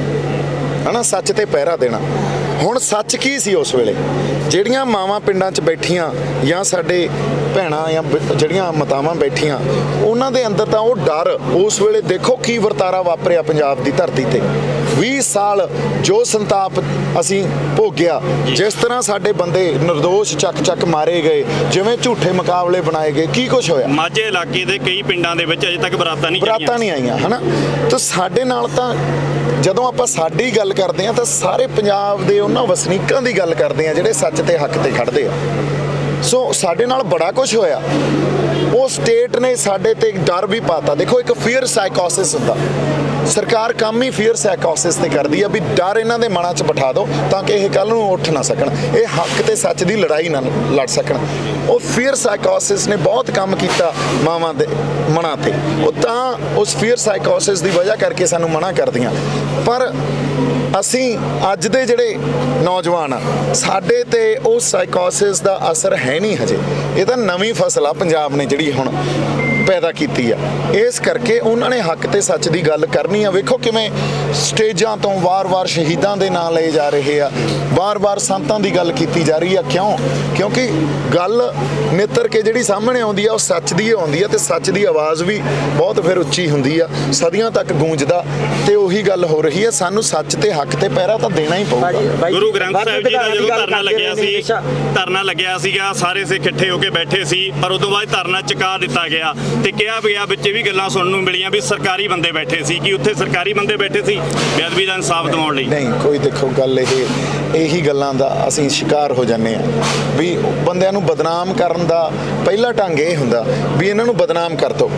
ਹਨਾ, ਸੱਚ ਤੇ ਪਹਿਰਾ ਦੇਣਾ। ਹੁਣ ਸੱਚ ਕੀ ਸੀ ਉਸ ਵੇਲੇ? ਜਿਹੜੀਆਂ ਮਾਵਾਂ ਪਿੰਡਾਂ 'ਚ ਬੈਠੀਆਂ ਜਾਂ ਸਾਡੇ ਭੈਣਾਂ ਜਾਂ ਜਿਹੜੀਆਂ ਮਾਤਾਵਾਂ ਬੈਠੀਆਂ, ਉਹਨਾਂ ਦੇ ਅੰਦਰ ਤਾਂ ਉਹ ਡਰ ਉਸ ਵੇਲੇ, ਦੇਖੋ ਕੀ ਵਰਤਾਰਾ ਵਾਪਰਿਆ ਪੰਜਾਬ ਦੀ ਧਰਤੀ ਤੇ। 20 ਸਾਲ ਜੋ ਸੰਤਾਪ ਅਸੀਂ ਭੋਗਿਆ, ਜਿਸ ਤਰ੍ਹਾਂ ਸਾਡੇ ਬੰਦੇ ਨਿਰਦੋਸ਼ ਚੱਕ ਮਾਰੇ ਗਏ, ਜਿਵੇਂ ਝੂਠੇ ਮੁਕਾਬਲੇ ਬਣਾਏ ਗਏ, ਕੀ ਕੁਝ ਹੋਇਆ। ਮਾਝੇ ਇਲਾਕੇ ਦੇ ਕਈ ਪਿੰਡਾਂ ਦੇ ਵਿੱਚ ਅਜੇ ਤੱਕ ਬਰਾਤਾਂ ਨਹੀਂ ਆਈਆਂ, ਹਨਾ। ਤਾਂ ਸਾਡੇ ਨਾਲ ਤਾਂ ਜਦੋਂ ਆਪਾਂ ਸਾਡੀ ਗੱਲ ਕਰਦੇ ਆ ਤਾਂ ਸਾਰੇ ਪੰਜਾਬ ਦੇ ਉਹਨਾਂ ਵਸਨੀਕਾਂ ਦੀ ਗੱਲ ਕਰਦੇ ਆ ਜਿਹੜੇ ਸੱਚ ਤੇ ਹੱਕ ਤੇ ਖੜਦੇ ਆ। ਸੋ ਸਾਡੇ ਨਾਲ ਬੜਾ ਕੁਝ ਹੋਇਆ। ਉਹ ਸਟੇਟ ਨੇ ਸਾਡੇ ਤੇ ਡਰ ਵੀ ਪਾਤਾ। ਦੇਖੋ, ਇੱਕ ਫੀਅਰ ਸਾਈਕੋਸਿਸ ਹੁੰਦਾ, ਸਰਕਾਰ ਕੰਮ ਹੀ ਫੀਅਰ ਸਾਈਕੋਸਿਸ ਤੇ ਕਰਦੀ ਆ ਵੀ ਡਰ ਇਹਨਾਂ ਦੇ ਮਨਾਂ 'ਚ ਬਿਠਾ ਦਿਓ ਤਾਂ ਕਿ ਇਹ ਕੱਲ ਨੂੰ ਉੱਠ ਨਾ ਸਕਣ, ਇਹ ਹੱਕ ਤੇ ਸੱਚ ਦੀ ਲੜਾਈ ਨਾ ਲੜ ਸਕਣ। ਉਹ ਫੀਅਰ ਸਾਈਕੋਸਿਸ ਨੇ ਬਹੁਤ ਕੰਮ ਕੀਤਾ ਮਾਵਾਂ ਦੇ ਮਨਾਂ ਤੇ। ਉਹ ਤਾਂ ਉਸ ਫੀਅਰ ਸਾਈਕੋਸਿਸ ਦੀ ਵਜ੍ਹਾ ਕਰਕੇ ਸਾਨੂੰ ਮਨਾ ਕਰਦੀਆਂ। ਪਰ ਅਸੀਂ ਅੱਜ ਦੇ ਜਿਹੜੇ ਨੌਜਵਾਨ ਆ, ਸਾਡੇ ਤੇ ਉਹ ਸਾਈਕੋਸਿਸ ਦਾ ਅਸਰ ਹੈ ਨਹੀਂ ਹਜੇ। ਇਹ ਤਾਂ ਨਵੀਂ ਫਸਲ ਆ ਪੰਜਾਬ ਨੇ ਜਿਹੜੀ ਹੁਣ ਪੈਦਾ ਕੀਤੀ ਆ। ਇਸ ਕਰਕੇ ਉਹਨਾਂ ਨੇ ਹੱਕ ਤੇ ਸੱਚ ਦੀ ਗੱਲ ਕਰਨੀ ਆ। ਵੇਖੋ ਕਿਵੇਂ ਸਟੇਜਾਂ ਤੋਂ ਵਾਰ-ਵਾਰ ਸ਼ਹੀਦਾਂ ਦੇ ਨਾਂ ਲਏ ਜਾ ਰਹੇ ਆ, ਵਾਰ-ਵਾਰ ਸੰਤਾਂ ਦੀ ਗੱਲ ਕੀਤੀ ਜਾ ਰਹੀ ਆ। ਕਿਉਂ? ਕਿਉਂਕਿ ਗੱਲ ਨਿੱਤਰ ਕੇ ਜਿਹੜੀ ਸਾਹਮਣੇ ਆਉਂਦੀ ਆ ਉਹ ਸੱਚ ਦੀ ਆਉਂਦੀ ਆ, ਤੇ ਸੱਚ ਦੀ ਆਵਾਜ਼ ਵੀ ਬਹੁਤ ਫਿਰ ਉੱਚੀ ਹੁੰਦੀ ਆ, ਸਦੀਆਂ ਤੱਕ ਗੂੰਜਦਾ। ਤੇ ਉਹੀ ਗੱਲ ਹੋ ਰਹੀ ਆ, ਸਾਨੂੰ ਸੱਚ ਤੇ ਹੱਕ ਤੇ ਪਹਿਰਾ ਤਾਂ ਦੇਣਾ ਹੀ ਪਊਗਾ। ਗੁਰੂ ਗ੍ਰੰਥ ਸਾਹਿਬ ਜੀ ਦਾ ਜਦੋਂ ਧਰਨਾ ਲੱਗਿਆ ਸੀਗਾ, ਸਾਰੇ ਸਿੱਖ ਇਕੱਠੇ ਹੋ ਕੇ ਬੈਠੇ ਸੀ, ਪਰ ਉਦੋਂ ਬਾਅਦ ਧਰਨਾ ਚੁਕਾ ਦਿੱਤਾ ਗਿਆ ਤੇ ਕਿਹਾ ਗਿਆ, ਵਿੱਚ ਵੀ ਗੱਲਾਂ ਸੁਣਨ ਨੂੰ ਮਿਲੀਆਂ ਵੀ ਸਰਕਾਰੀ ਬੰਦੇ ਬੈਠੇ ਸੀ। ਕਿ ਉੱਥੇ ਸਰਕਾਰੀ ਬੰਦੇ ਬੈਠੇ ਸੀ ਬੇਅਦਬੀ ਦਾ ਇਨਸਾਫ ਦਿਵਾਉਣ ਲਈ? ਨਹੀਂ, ਕੋਈ ਦੇਖੋ ਗੱਲ ਇਹੀ ਗੱਲਾਂ ਦਾ ਅਸੀਂ ਸ਼ਿਕਾਰ ਹੋ ਜਾਂਦੇ ਆ ਵੀ ਬੰਦਿਆਂ ਨੂੰ ਬਦਨਾਮ ਕਰਨ ਦਾ ਪਹਿਲਾ ਢੰਗ ਇਹ ਹੁੰਦਾ ਵੀ ਇਹਨਾਂ ਨੂੰ ਬਦਨਾਮ ਕਰ ਦਿਓ।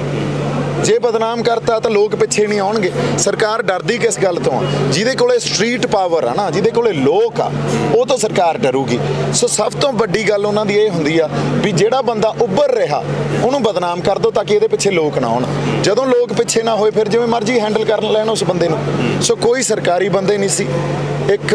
ਜੇ ਬਦਨਾਮ ਕਰਤਾ ਤਾਂ ਲੋਕ ਪਿੱਛੇ ਨਹੀਂ ਆਉਣਗੇ। ਸਰਕਾਰ ਡਰਦੀ ਕਿਸ ਗੱਲ ਤੋਂ ਆ? ਜਿਹਦੇ ਕੋਲੇ ਸਟਰੀਟ ਪਾਵਰ ਆ ਨਾ, ਜਿਹਦੇ ਕੋਲੇ ਲੋਕ ਆ, ਉਹ ਤੋਂ ਸਰਕਾਰ ਡਰੂਗੀ। ਸੋ ਸਭ ਤੋਂ ਵੱਡੀ ਗੱਲ ਉਹਨਾਂ ਦੀ ਇਹ ਹੁੰਦੀ ਆ ਵੀ ਜਿਹੜਾ ਬੰਦਾ ਉੱਭਰ ਰਿਹਾ ਉਹਨੂੰ ਬਦਨਾਮ ਕਰ ਦਿਓ ਤਾਂ ਕਿ ਇਹਦੇ ਪਿੱਛੇ ਲੋਕ ਨਾ ਆਉਣ। ਜਦੋਂ ਲੋਕ ਪਿੱਛੇ ਨਾ ਹੋਏ ਫਿਰ ਜਿਵੇਂ ਮਰਜ਼ੀ ਹੈਂਡਲ ਕਰ ਲੈਣ ਉਸ ਬੰਦੇ ਨੂੰ। ਸੋ ਕੋਈ ਸਰਕਾਰੀ ਬੰਦੇ ਨਹੀਂ ਸੀ। ਇੱਕ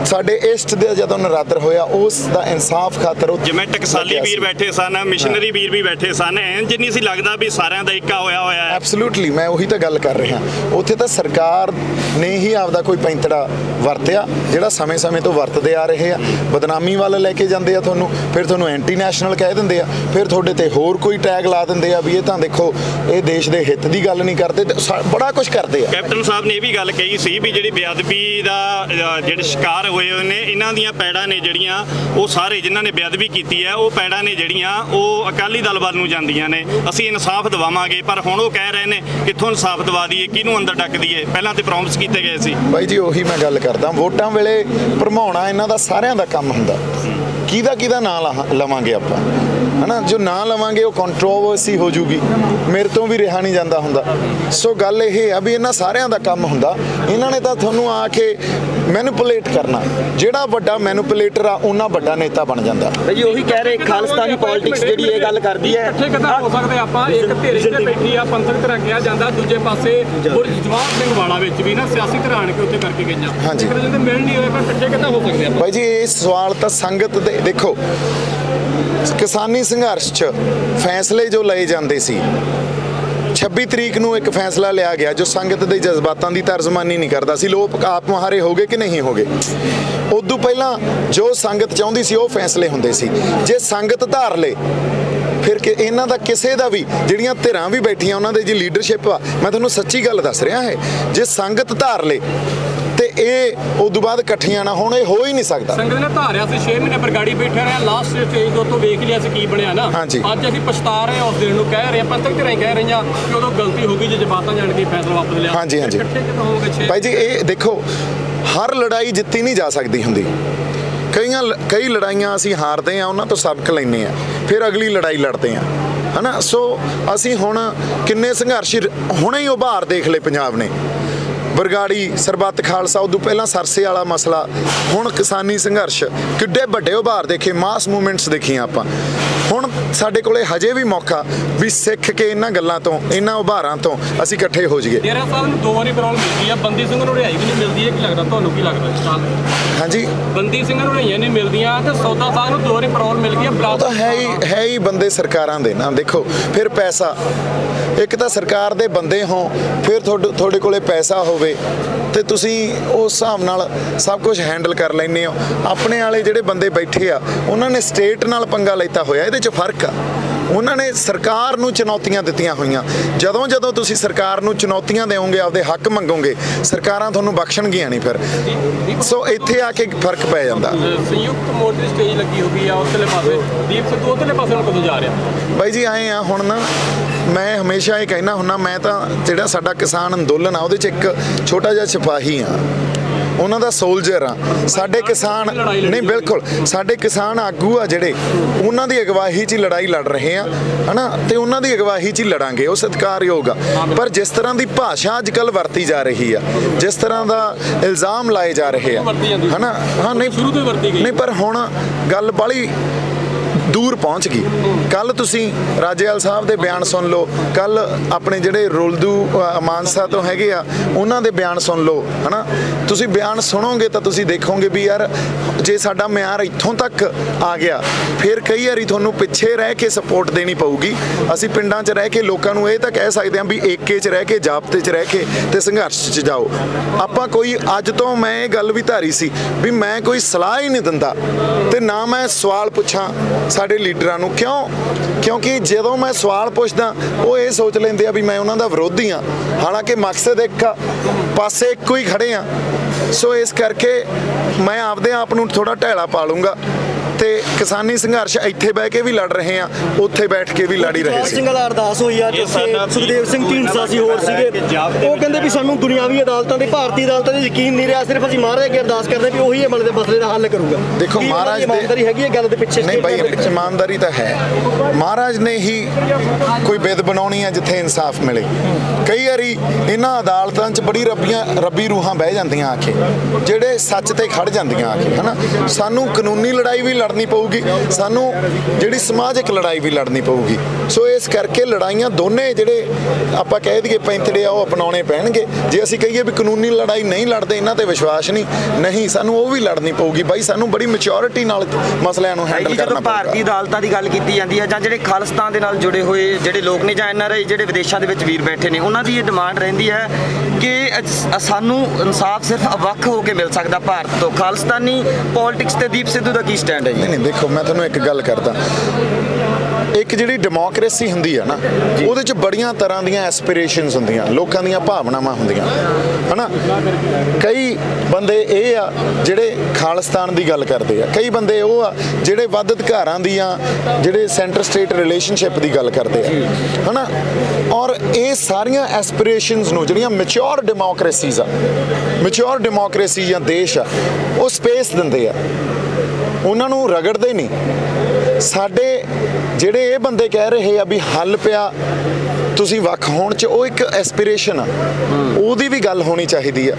ਸਾਡੇ ਇਸ਼ਟ ਦੇ ਜਦੋਂ ਨਰਾਦਰ ਹੋਇਆ, ਉਸ ਦਾ ਇਨਸਾਫ ਖਾਤਰ ਜਿਵੇਂ ਟਕਸਾਲੀ ਵੀਰ ਬੈਠੇ ਸਨ, ਮਿਸ਼ਨਰੀ ਵੀਰ ਵੀ ਬੈਠੇ ਸਨ, ਇੰਜ ਨਹੀਂ ਸੀ ਲੱਗਦਾ ਵੀ ਸਾਰਿਆਂ ਦਾ ਇੱਕਾ ਹੋਇਆ ਹੈ? ਐਬਸੋਲੂਟਲੀ, ਮੈਂ ਉਹੀ ਤਾਂ ਗੱਲ ਕਰ ਰਿਹਾ। ਉੱਥੇ ਤਾਂ ਸਰਕਾਰ ਨੇ ਹੀ ਆਪਦਾ ਕੋਈ ਪੈਂਤੜਾ ਵਰਤਿਆ ਜਿਹੜਾ ਸਮੇਂ-ਸਮੇਂ ਤੋਂ ਵਰਤਦੇ ਆ ਰਹੇ ਆ। ਬਦਨਾਮੀ ਵੱਲ ਲੈ ਕੇ ਜਾਂਦੇ ਆ ਤੁਹਾਨੂੰ, ਫਿਰ ਤੁਹਾਨੂੰ ਐਂਟੀ ਨੈਸ਼ਨਲ ਕਹਿ ਦਿੰਦੇ ਆ, ਫਿਰ ਤੁਹਾਡੇ ਤੇ ਹੋਰ ਕੋਈ ਟੈਗ ਲਾ ਦਿੰਦੇ ਆ ਵੀ ਇਹ ਤਾਂ ਦੇਖੋ ਇਹ ਦੇਸ਼ ਦੇ ਹਿੱਤ ਦੀ ਗੱਲ ਨਹੀਂ ਕਰਦੇ, ਬੜਾ ਕੁਝ ਕਰਦੇ ਆ। ਕੈਪਟਨ ਸਾਹਿਬ ਨੇ ਇਹ ਵੀ ਗੱਲ ਕਹੀ ਸੀ ਵੀ ਜਿਹੜੀ ਬੇਅਦਬੀ ਦਾ ਜਿਹੜੇ ਸ਼ਿਕਾਰ ਹੋਏ ਨੇ, ਇਹਨਾਂ ਦੀਆਂ ਪੈੜਾਂ ਨੇ ਜਿਹੜੀਆਂ, ਉਹ ਸਾਰੇ ਜਿਨ੍ਹਾਂ ਨੇ ਬੇਅਦਬੀ ਕੀਤੀ ਹੈ, ਉਹ ਪੈੜਾਂ ਨੇ ਜਿਹੜੀਆਂ ਉਹ ਅਕਾਲੀ ਦਲ ਵੱਲ ਨੂੰ ਜਾਂਦੀਆਂ ਨੇ। ਅਸੀਂ ਇਨਸਾਫ ਦਿਵਾਵਾਂਗੇ, ਪਰ ਹੁਣ ਉਹ ਕਹਿ ਰਹੇ ਨੇ ਕਿੱਥੋਂ ਇਨਸਾਫ ਦਵਾ ਦਈਏ, ਕਿਹਨੂੰ ਅੰਦਰ ਡੱਕ ਦਈਏ? ਪਹਿਲਾਂ ਤੇ ਪ੍ਰੋਮਿਸ ਕੀਤੇ ਗਏ ਸੀ। ਬਾਈ ਜੀ, ਉਹੀ ਮੈਂ ਗੱਲ ਕਰਦਾ, ਵੋਟਾਂ ਵੇਲੇ ਭਰਮਾਉਣਾ ਇਹਨਾਂ ਦਾ ਸਾਰਿਆਂ ਦਾ ਕੰਮ ਹੁੰਦਾ। ਕਿਹਦਾ ਨਾਂ ਲਵਾਂਗੇ ਆਪਾਂ, ਹਨਾ? ਜੋ ਨਾਂ ਲਵਾਂਗੇ ਉਹ ਕੰਟਰੋਵਰਸੀ ਹੋ ਜੂਗੀ, ਮੇਰੇ ਤੋਂ ਵੀ ਰਿਹਾ ਨਹੀਂ ਜਾਂਦਾ ਹੁੰਦਾ। ਸੋ ਗੱਲ ਇਹ ਆ ਵੀ ਇਹਨਾਂ ਸਾਰਿਆਂ ਦਾ ਕੰਮ ਹੁੰਦਾ। ਇਹਨਾਂ ਨੇ ਤਾਂ ਤੁਹਾਨੂੰ ਆ ਕੇ ਮੈਨੂਪੂਲੇਟ ਕਰਨਾ। ਜਿਹੜਾ ਵੱਡਾ ਮੈਨੂਪੂਲੇਟਰ ਆ ਉਹਨਾਂ ਵੱਡਾ ਨੇਤਾ ਬਣ ਜਾਂਦਾ। ਭਾਈ ਉਹੀ ਕਹਿ ਰਹੇ ਖਾਲਿਸਤਾਨੀ ਪੋਲਿਟਿਕਸ ਜਿਹੜੀ ਇਹ ਗੱਲ ਕਰਦੀ ਹੈ। ਇਕੱਠੇ ਕਿੱਦਾਂ ਹੋ ਸਕਦੇ ਆਪਾਂ? ਇੱਕ ਧਿਰ ਇੱਥੇ ਬੈਠੀ ਆ, ਪੰਥਕ ਧਿਰਾਂ ਕਿਹਾ ਜਾਂਦਾ, ਦੂਜੇ ਪਾਸੇ ਜਵਾਹਰ ਸਿੰਘ ਵਾਲਾ ਵਿੱਚ ਵੀ ਨਾ ਸਿਆਸੀ ਧਿਰਾਂ ਆਣ ਕੇ ਉੱਥੇ ਕਰਕੇ ਗਈਆਂ। ਹਾਂਜੀ, ਇੱਕ ਮਿਲ ਨਹੀਂ ਹੋਏ, ਪਰ ਇਕੱਠੇ ਕਿੱਦਾਂ ਹੋ ਸਕਦੇ ਆਪਾਂ? ਭਾਈ ਜੀ, ਇਹ ਸਵਾਲ ਤਾਂ ਸੰਗਤ ਦੇ ਦੇਖੋ, ਕਿਸਾਨੀ ਸੰਘਰਸ਼ 'ਚ ਫੈਸਲੇ ਜੋ ਲਏ ਜਾਂਦੇ ਸੀ 26 ਤਰੀਕ ਨੂੰ ਇੱਕ ਫੈਸਲਾ ਲਿਆ ਗਿਆ ਜੋ ਸੰਗਤ ਦੇ ਜਜ਼ਬਾਤਾਂ ਦੀ ਤਰਜਮਾਨੀ ਨਹੀਂ ਕਰਦਾ ਸੀ। ਲੋਕ ਆਪ ਮੁਹਾਰੇ ਹੋ ਗਏ ਕਿ ਨਹੀਂ ਹੋ ਗਏ। ਉਦੋਂ ਪਹਿਲਾਂ ਜੋ ਸੰਗਤ ਚਾਹੁੰਦੀ ਸੀ ਉਹ ਫੈਸਲੇ ਹੁੰਦੇ ਸੀ। ਜੇ ਸੰਗਤ ਧਾਰ ਲੇ ਫਿਰ ਕਿ ਇਹਨਾਂ ਦਾ ਕਿਸੇ ਦਾ ਵੀ, ਜਿਹੜੀਆਂ ਧਿਰਾਂ ਵੀ ਬੈਠੀਆਂ ਉਹਨਾਂ ਦੇ ਜੀ ਲੀਡਰਸ਼ਿਪ ਆ, ਮੈਂ ਤੁਹਾਨੂੰ ਸੱਚੀ ਗੱਲ ਦੱਸ ਰਿਹਾ ਹੈ, ਜੇ ਸੰਗਤ ਧਾਰ ਲੇ ਤੇ ਇਹ ਉਦੋਂ ਬਾਅਦ ਇਕੱਠੀਆਂ ਨਾ ਹੋਣ, ਇਹ ਹੋ ਹੀ ਨਹੀਂ ਸਕਦਾ। ਸੰਗਤ ਨੇ ਧਾਰਿਆ ਸੀ 6 ਮਹੀਨੇ ਬਰਗਾੜੀ ਬੈਠੇ ਰਹੇ, ਲਾਸਟ ਸਟੇਜ ਤੋਂ ਵੇਖ ਲਿਆ ਸੀ ਕੀ ਬਣਿਆ ਨਾ। ਹਾਂਜੀ। ਅੱਜ ਅਸੀਂ ਪਛਤਾ ਰਹੇ ਹਾਂ, ਉਸ ਦਿਨ ਨੂੰ ਕਹਿ ਰਹੇ ਹਾਂ, ਪੰਥਕ ਧਿਰਾਂ ਕਹਿ ਰਹੀਆਂ ਕਿ ਉਦੋਂ ਗਲਤੀ ਹੋ ਗਈ, ਜੇ ਜਜ਼ਬਾਤਾਂ ਜਾਣ ਕੇ ਫੈਸਲਾ ਵਾਪਸ ਲਿਆ। ਹਾਂਜੀ। ਇਕੱਠੇ ਕਿਦੋਂ ਹੋਗੇ 6? ਭਾਈ ਜੀ ਇਹ ਦੇਖੋ, ਹਰ ਲੜਾਈ ਜਿੱਤੀ ਨਹੀਂ ਜਾ ਸਕਦੀ ਹੁੰਦੀ। ਕਈ ਲੜਾਈਆਂ ਅਸੀਂ ਹਾਰਦੇ ਆ, ਉਹਨਾਂ ਤੋਂ ਸਬਕ ਲੈਂਦੇ ਆ, ਫਿਰ ਅਗਲੀ ਲੜਾਈ ਲੜਦੇ ਆ, ਹਨਾ। ਸੋ ਅਸੀਂ ਹੁਣ ਕਿੰਨੇ ਸੰਘਰਸ਼ ਹੁਣੇ ਹੀ ਉਭਾਰ ਦੇਖ ਲਏ ਪੰਜਾਬ ਨੇ। ਬਰਗਾੜੀ, ਸਰਬੱਤ ਖਾਲਸਾ, ਉਦੋਂ ਪਹਿਲਾਂ ਸਰਸੇ ਵਾਲਾ ਮਸਲਾ, ਹੁਣ ਕਿਸਾਨੀ ਸੰਘਰਸ਼, ਕਿੱਡੇ ਵੱਡੇ ਉਭਾਰ ਦੇਖੇ, ਮਾਸ ਮੂਵਮੈਂਟਸ ਦੇਖੀਆਂ ਆਪਾਂ। ਹੁਣ ਸਾਡੇ ਕੋਲੇ ਹਜੇ ਵੀ ਮੌਕਾ ਵੀ ਸਿੱਖ ਕੇ ਇਹਨਾਂ ਗੱਲਾਂ ਤੋਂ, ਇਹਨਾਂ ਉਭਾਰਾਂ ਤੋਂ ਅਸੀਂ ਇਕੱਠੇ ਹੋ ਜਾਈਏ। ਡੇਰਾ ਸਾਹਿਬ ਨੂੰ 2 ਵਾਰੀ ਪੈਰੋਲ ਮਿਲਦੀ ਆ, ਬੰਦੀ ਸਿੰਘ ਨੂੰ ਰਿਹਾਈ ਵੀ ਨਹੀਂ ਮਿਲਦੀ ਹੈ, ਕੀ ਲੱਗਦਾ ਤੁਹਾਨੂੰ? ਕੀ ਲੱਗਦਾ? ਹਾਂਜੀ, ਬੰਦੀ ਸਿੰਘ ਨੂੰ ਰਿਹਾਈਆਂ ਨਹੀਂ ਮਿਲਦੀਆਂ ਤੇ ਸੌਦਾ ਸਾਹਿਬ ਨੂੰ 2 ਵਾਰੀ ਪੈਰੋਲ ਮਿਲ ਗਈ ਉਹ ਤਾਂ ਹੈ ਹੀ ਬੰਦੇ ਸਰਕਾਰਾਂ ਦੇ ਨਾ। ਦੇਖੋ ਫਿਰ ਪੈਸਾ, ਇੱਕ ਤਾਂ ਸਰਕਾਰ ਦੇ ਬੰਦੇ ਹੋ, ਫਿਰ ਤੁਹਾਡੇ ਕੋਲੇ ਪੈਸਾ ਹੋਵੇ ਤੇ ਤੁਸੀਂ ਉਸ ਹਿਸਾਬ ਨਾਲ ਸਭ ਕੁਝ ਹੈਂਡਲ ਕਰ ਲੈਂਦੇ ਹੋ। ਆਪਣੇ ਵਾਲੇ ਜਿਹੜੇ ਬੰਦੇ ਬੈਠੇ ਆ, ਉਹਨਾਂ ਨੇ ਸਟੇਟ ਨਾਲ ਪੰਗਾ ਲੈਤਾ ਹੋਇਆ, ਇਹਦੇ 'ਚ ਫਰਕ ਆ। ਉਹਨਾਂ ਨੇ ਸਰਕਾਰ ਨੂੰ ਚੁਣੌਤੀਆਂ ਦਿੱਤੀਆਂ ਹੋਈਆਂ। ਜਦੋਂ ਤੁਸੀਂ ਸਰਕਾਰ ਨੂੰ ਚੁਣੌਤੀਆਂ ਦੇਵੋਗੇ, ਆਪਦੇ ਹੱਕ ਮੰਗੋਗੇ, ਸਰਕਾਰਾਂ ਤੁਹਾਨੂੰ ਬਖਸ਼ਣਗੀਆਂ ਨਹੀਂ ਫਿਰ। ਸੋ ਇੱਥੇ ਆ ਕੇ ਫਰਕ ਪੈ ਜਾਂਦਾ। ਸੰਯੁਕਤ ਮੋਰਚੇ ਸਟੇਜ ਲੱਗੀ ਹੋਈ ਆ ਉਸਲੇ ਪਾਸੇ, ਦੀਪ ਸਿੱਧੂ ਉਸਲੇ ਪਾਸੇ ਨੂੰ ਕਦੋਂ ਜਾ ਰਿਹਾ? ਬਾਈ ਜੀ ਆਏ ਆ ਹੁਣ ਨਾ, ਮੈਂ ਹਮੇਸ਼ਾ ਇਹ ਕਹਿਣਾ ਹੁੰਨਾ, ਮੈਂ ਤਾਂ ਜਿਹੜਾ ਸਾਡਾ ਕਿਸਾਨ ਅੰਦੋਲਨ ਆ ਉਹਦੇ 'ਚ ਇੱਕ ਛੋਟਾ ਜਿਹਾ ਸਿਪਾਹੀ ਆ, ਉਹਨਾਂ ਦਾ ਸੋਲਜਰ ਆ। ਸਾਡੇ ਕਿਸਾਨ ਨਹੀਂ, ਬਿਲਕੁਲ ਸਾਡੇ ਕਿਸਾਨ ਆਗੂ ਆ ਜਿਹੜੇ, ਉਹਨਾਂ ਦੀ ਅਗਵਾਈ 'ਚ ਹੀ ਲੜਾਈ ਲੜ ਰਹੇ ਆ, ਹਨਾ। ਤੇ ਉਹਨਾਂ ਦੀ ਅਗਵਾਈ 'ਚ ਹੀ ਲੜਾਂਗੇ, ਉਹ ਸਤਿਕਾਰਯੋਗ ਆ। ਪਰ ਜਿਸ ਤਰ੍ਹਾਂ ਦੀ ਭਾਸ਼ਾ ਅੱਜ ਕੱਲ੍ਹ ਵਰਤੀ ਜਾ ਰਹੀ ਆ, ਜਿਸ ਤਰ੍ਹਾਂ ਦਾ ਇਲਜ਼ਾਮ ਲਾਏ ਜਾ ਰਹੇ ਆ, ਹਨਾ। ਹਾਂ ਨਹੀਂ, ਸ਼ੁਰੂ ਤੋਂ ਵਰਤੀ ਗਈ ਨਹੀਂ, ਪਰ ਹੁਣ ਗੱਲ ਬਾਹਲੀ ਦੂਰ ਪਹੁੰਚ ਗਈ। ਕੱਲ ਤੁਸੀਂ ਰਾਜੇਵਾਲ ਸਾਹਿਬ ਦੇ ਬਿਆਨ ਸੁਣ ਲਓ, ਕੱਲ ਆਪਣੇ ਜਿਹੜੇ ਰੁਲਦੂ ਮਾਨਸਾ ਤੋਂ ਹੈਗੇ ਆ ਉਹਨਾਂ ਦੇ ਬਿਆਨ ਸੁਣ ਲਓ, ਹਨਾ। ਤੁਸੀਂ ਬਿਆਨ ਸੁਣੋਗੇ ਤਾਂ ਤੁਸੀਂ ਦੇਖੋਗੇ ਵੀ ਯਾਰ ਜੇ ਸਾਡਾ ਮਿਆਰ ਇੱਥੋਂ ਤੱਕ ਆ ਗਿਆ, ਫਿਰ ਕਈ ਵਾਰੀ ਤੁਹਾਨੂੰ ਪਿੱਛੇ ਰਹਿ ਕੇ ਸਪੋਰਟ ਦੇਣੀ ਪਊਗੀ। ਅਸੀਂ ਪਿੰਡਾਂ 'ਚ ਰਹਿ ਕੇ ਲੋਕਾਂ ਨੂੰ ਇਹ ਤਾਂ ਕਹਿ ਸਕਦੇ ਹਾਂ ਵੀ ਏਕੇ 'ਚ ਰਹਿ ਕੇ, ਜਾਬਤੇ 'ਚ ਰਹਿ ਕੇ ਤੇ ਸੰਘਰਸ਼ 'ਚ ਜਾਓ। ਆਪਾਂ ਕੋਈ ਅੱਜ ਤੋਂ, ਮੈਂ ਇਹ ਗੱਲ ਵੀ ਧਾਰੀ ਸੀ ਵੀ ਮੈਂ ਕੋਈ ਸਲਾਹ ਹੀ ਨਹੀਂ ਦਿੰਦਾ ਤੇ ਨਾ ਮੈਂ ਸਵਾਲ ਪੁੱਛਾਂ ਸਾਡੇ ਲੀਡਰਾਂ ਨੂੰ। ਕਿਉਂਕਿ ਜਦੋਂ ਮੈਂ ਸਵਾਲ ਪੁੱਛਦਾ ਉਹ ਇਹ ਸੋਚ ਲੈਂਦੇ ਆ ਵੀ ਮੈਂ ਉਹਨਾਂ ਦਾ ਵਿਰੋਧੀ ਆ, ਹਾਲਾਂਕਿ ਮਕਸਦ ਇੱਕ ਆ, ਪਾਸੇ ਇੱਕੋ ਹੀ ਖੜੇ ਆ। ਸੋ ਇਸ ਕਰਕੇ ਮੈਂ ਆਪਦੇ ਆਪ ਨੂੰ ਥੋੜਾ ਢੈਲਾ ਪਾ ਲੂੰਗਾ ਤੇ ਕਿਸਾਨੀ ਸੰਘਰਸ਼ ਇੱਥੇ ਬਹਿ ਕੇ ਵੀ ਲੜ ਰਹੇ ਆ, ਉੱਥੇ ਬੈਠ ਕੇ ਵੀ ਲੜ ਹੀ ਰਹੇ ਸੀ। ਸਿੰਘ ਵਾਲਾ ਅਰਦਾਸ ਹੋਈ ਆ ਜਿੱਥੇ ਸੁਖਦੇਵ ਸਿੰਘ ਢੀਂਡਸਾ ਸੀ, ਹੋਰ ਸੀਗੇ, ਉਹ ਕਹਿੰਦੇ ਵੀ ਸਾਨੂੰ ਦੁਨਿਆਵੀ ਅਦਾਲਤਾਂ ਤੇ ਭਾਰਤੀ ਅਦਾਲਤਾਂ ਤੇ ਯਕੀਨ ਨਹੀਂ ਰਿਹਾ, ਸਿਰਫ ਅਸੀਂ ਮਹਾਰਾਜ ਅੱਗੇ ਅਰਦਾਸ ਕਰਦੇ ਵੀ ਉਹੀ ਅਮਲ ਦੇ ਮਸਲੇ ਦਾ ਹੱਲ ਕਰੂਗਾ। ਦੇਖੋ ਮਹਾਰਾਜ ਦੀ ਇਮਾਨਦਾਰੀ ਹੈਗੀ ਹੈ ਗੱਲ ਦੇ ਪਿੱਛੇ? ਨਹੀਂ ਬਾਈ, ਇਮਾਨਦਾਰੀ ਤਾਂ ਹੈ। ਮਹਾਰਾਜ ਨੇ ਹੀ ਕੋਈ ਬਿੱਦ ਬਣਾਉਣੀ ਹੈ ਜਿੱਥੇ ਇਨਸਾਫ ਮਿਲੇ। ਕਈ ਵਾਰੀ ਇਹਨਾਂ ਅਦਾਲਤਾਂ 'ਚ ਬੜੀ ਰੱਬੀ ਰੂਹਾਂ ਬਹਿ ਜਾਂਦੀਆਂ ਆ ਕੇ, ਜਿਹੜੇ ਸੱਚ ਤੇ ਖੜ ਜਾਂਦੀਆਂ ਆ ਕੇ, ਹਨਾ। ਸਾਨੂੰ ਕਾਨੂੰਨੀ ਲੜਾਈ ਵੀ ਲੜਨੀ ਪਊਗੀ, ਸਾਨੂੰ ਜਿਹੜੀ ਸਮਾਜਿਕ ਲੜਾਈ ਵੀ ਲੜਨੀ ਪਊਗੀ। ਸੋ ਇਸ ਕਰਕੇ ਲੜਾਈਆਂ ਦੋਨੇ ਜਿਹੜੇ ਆਪਾਂ ਕਹਿ ਦਈਏ ਪੈਂਤੜੇ ਆ ਉਹ ਅਪਣਾਉਣੇ ਪੈਣਗੇ। ਜੇ ਅਸੀਂ ਕਹੀਏ ਵੀ ਕਾਨੂੰਨੀ ਲੜਾਈ ਨਹੀਂ ਲੜਦੇ, ਇਹਨਾਂ ਤੇ ਵਿਸ਼ਵਾਸ ਨਹੀਂ, ਸਾਨੂੰ ਉਹ ਵੀ ਲੜਨੀ ਪਊਗੀ। ਬਾਈ ਸਾਨੂੰ ਬੜੀ ਮੈਚੁਰਿਟੀ ਨਾਲ ਮਸਲਿਆਂ ਨੂੰ ਹੈਂਡਲ ਕਰਨਾ ਪਊਗਾ। ਭਾਰਤੀ ਅਦਾਲਤਾਂ ਦੀ ਗੱਲ ਕੀਤੀ ਜਾਂਦੀ ਹੈ ਜਾਂ ਜਿਹੜੇ ਖਾਲਿਸਤਾਨ ਦੇ ਨਾਲ ਜੁੜੇ ਹੋਏ ਜਿਹੜੇ ਲੋਕ ਨੇ ਜਾਂ NRI ਜਿਹੜੇ ਵਿਦੇਸ਼ਾਂ ਦੇ ਵਿੱਚ ਵੀਰ ਬੈਠੇ ਨੇ, ਉਹਨਾਂ ਦੀ ਇਹ ਡਿਮਾਂਡ ਰਹਿੰਦੀ ਹੈ ਕਿ ਸਾਨੂੰ ਇਨਸਾਫ ਸਿਰਫ ਵੱਖ ਹੋ ਕੇ ਮਿਲ ਸਕਦਾ ਭਾਰਤ ਤੋਂ। ਖਾਲਿਸਤਾਨੀ ਪੋਲਿਟਿਕਸ ਤੇ ਦੀਪ ਸਿੱਧੂ ਦਾ ਕੀ ਸਟੈਂਡ ਹੈ ਜੀ? ਨਹੀਂ, ਦੇਖੋ ਮੈਂ ਤੁਹਾਨੂੰ ਇੱਕ ਗੱਲ ਕਰਦਾ, ਇੱਕ ਜਿਹੜੀ ਡੈਮੋਕ੍ਰੇਸੀ ਹੁੰਦੀ ਆ ਨਾ, ਉਹਦੇ 'ਚ ਬੜੀਆਂ ਤਰ੍ਹਾਂ ਦੀਆਂ ਐਸਪੀਰੇਸ਼ਨਸ ਹੁੰਦੀਆਂ, ਲੋਕਾਂ ਦੀਆਂ ਭਾਵਨਾਵਾਂ ਹੁੰਦੀਆਂ, ਹਨਾ। ਕਈ ਬੰਦੇ ਇਹ ਆ ਜਿਹੜੇ ਖਾਲਿਸਤਾਨ ਦੀ ਗੱਲ ਕਰਦੇ ਆ, ਕਈ ਬੰਦੇ ਉਹ ਆ ਜਿਹੜੇ ਵੱਧ ਅਧਿਕਾਰਾਂ ਦੀਆਂ, ਜਿਹੜੇ ਸੈਂਟਰ ਸਟੇਟ ਰਿਲੇਸ਼ਨਸ਼ਿਪ ਦੀ ਗੱਲ ਕਰਦੇ ਆ, ਹਨਾ। ਔਰ ਇਹ ਸਾਰੀਆਂ ਐਸਪੀਰੇਸ਼ਨਸ ਨੂੰ ਜਿਹੜੀਆਂ ਮੈਚੁਰ ਡੈਮੋਕ੍ਰੇਸੀਜ਼ ਆ, ਮੈਚੁਰ ਡੈਮੋਕ੍ਰੇਸੀ ਜਾਂ ਦੇਸ਼ ਆ, ਉਹ ਸਪੇਸ ਦਿੰਦੇ ਆ, ਉਹਨਾਂ ਨੂੰ ਰਗੜਦੇ ਨਹੀਂ। ਸਾਡੇ ਜਿਹੜੇ ਇਹ ਬੰਦੇ ਕਹਿ ਰਹੇ ਆ ਵੀ ਹੱਲ ਪਿਆ ਤੁਸੀਂ ਵੱਖ ਹੋਣ 'ਚ, ਉਹ ਇੱਕ ਐਸਪੀਰੇਸ਼ਨ ਆ, ਉਹਦੀ ਵੀ ਗੱਲ ਹੋਣੀ ਚਾਹੀਦੀ ਆ।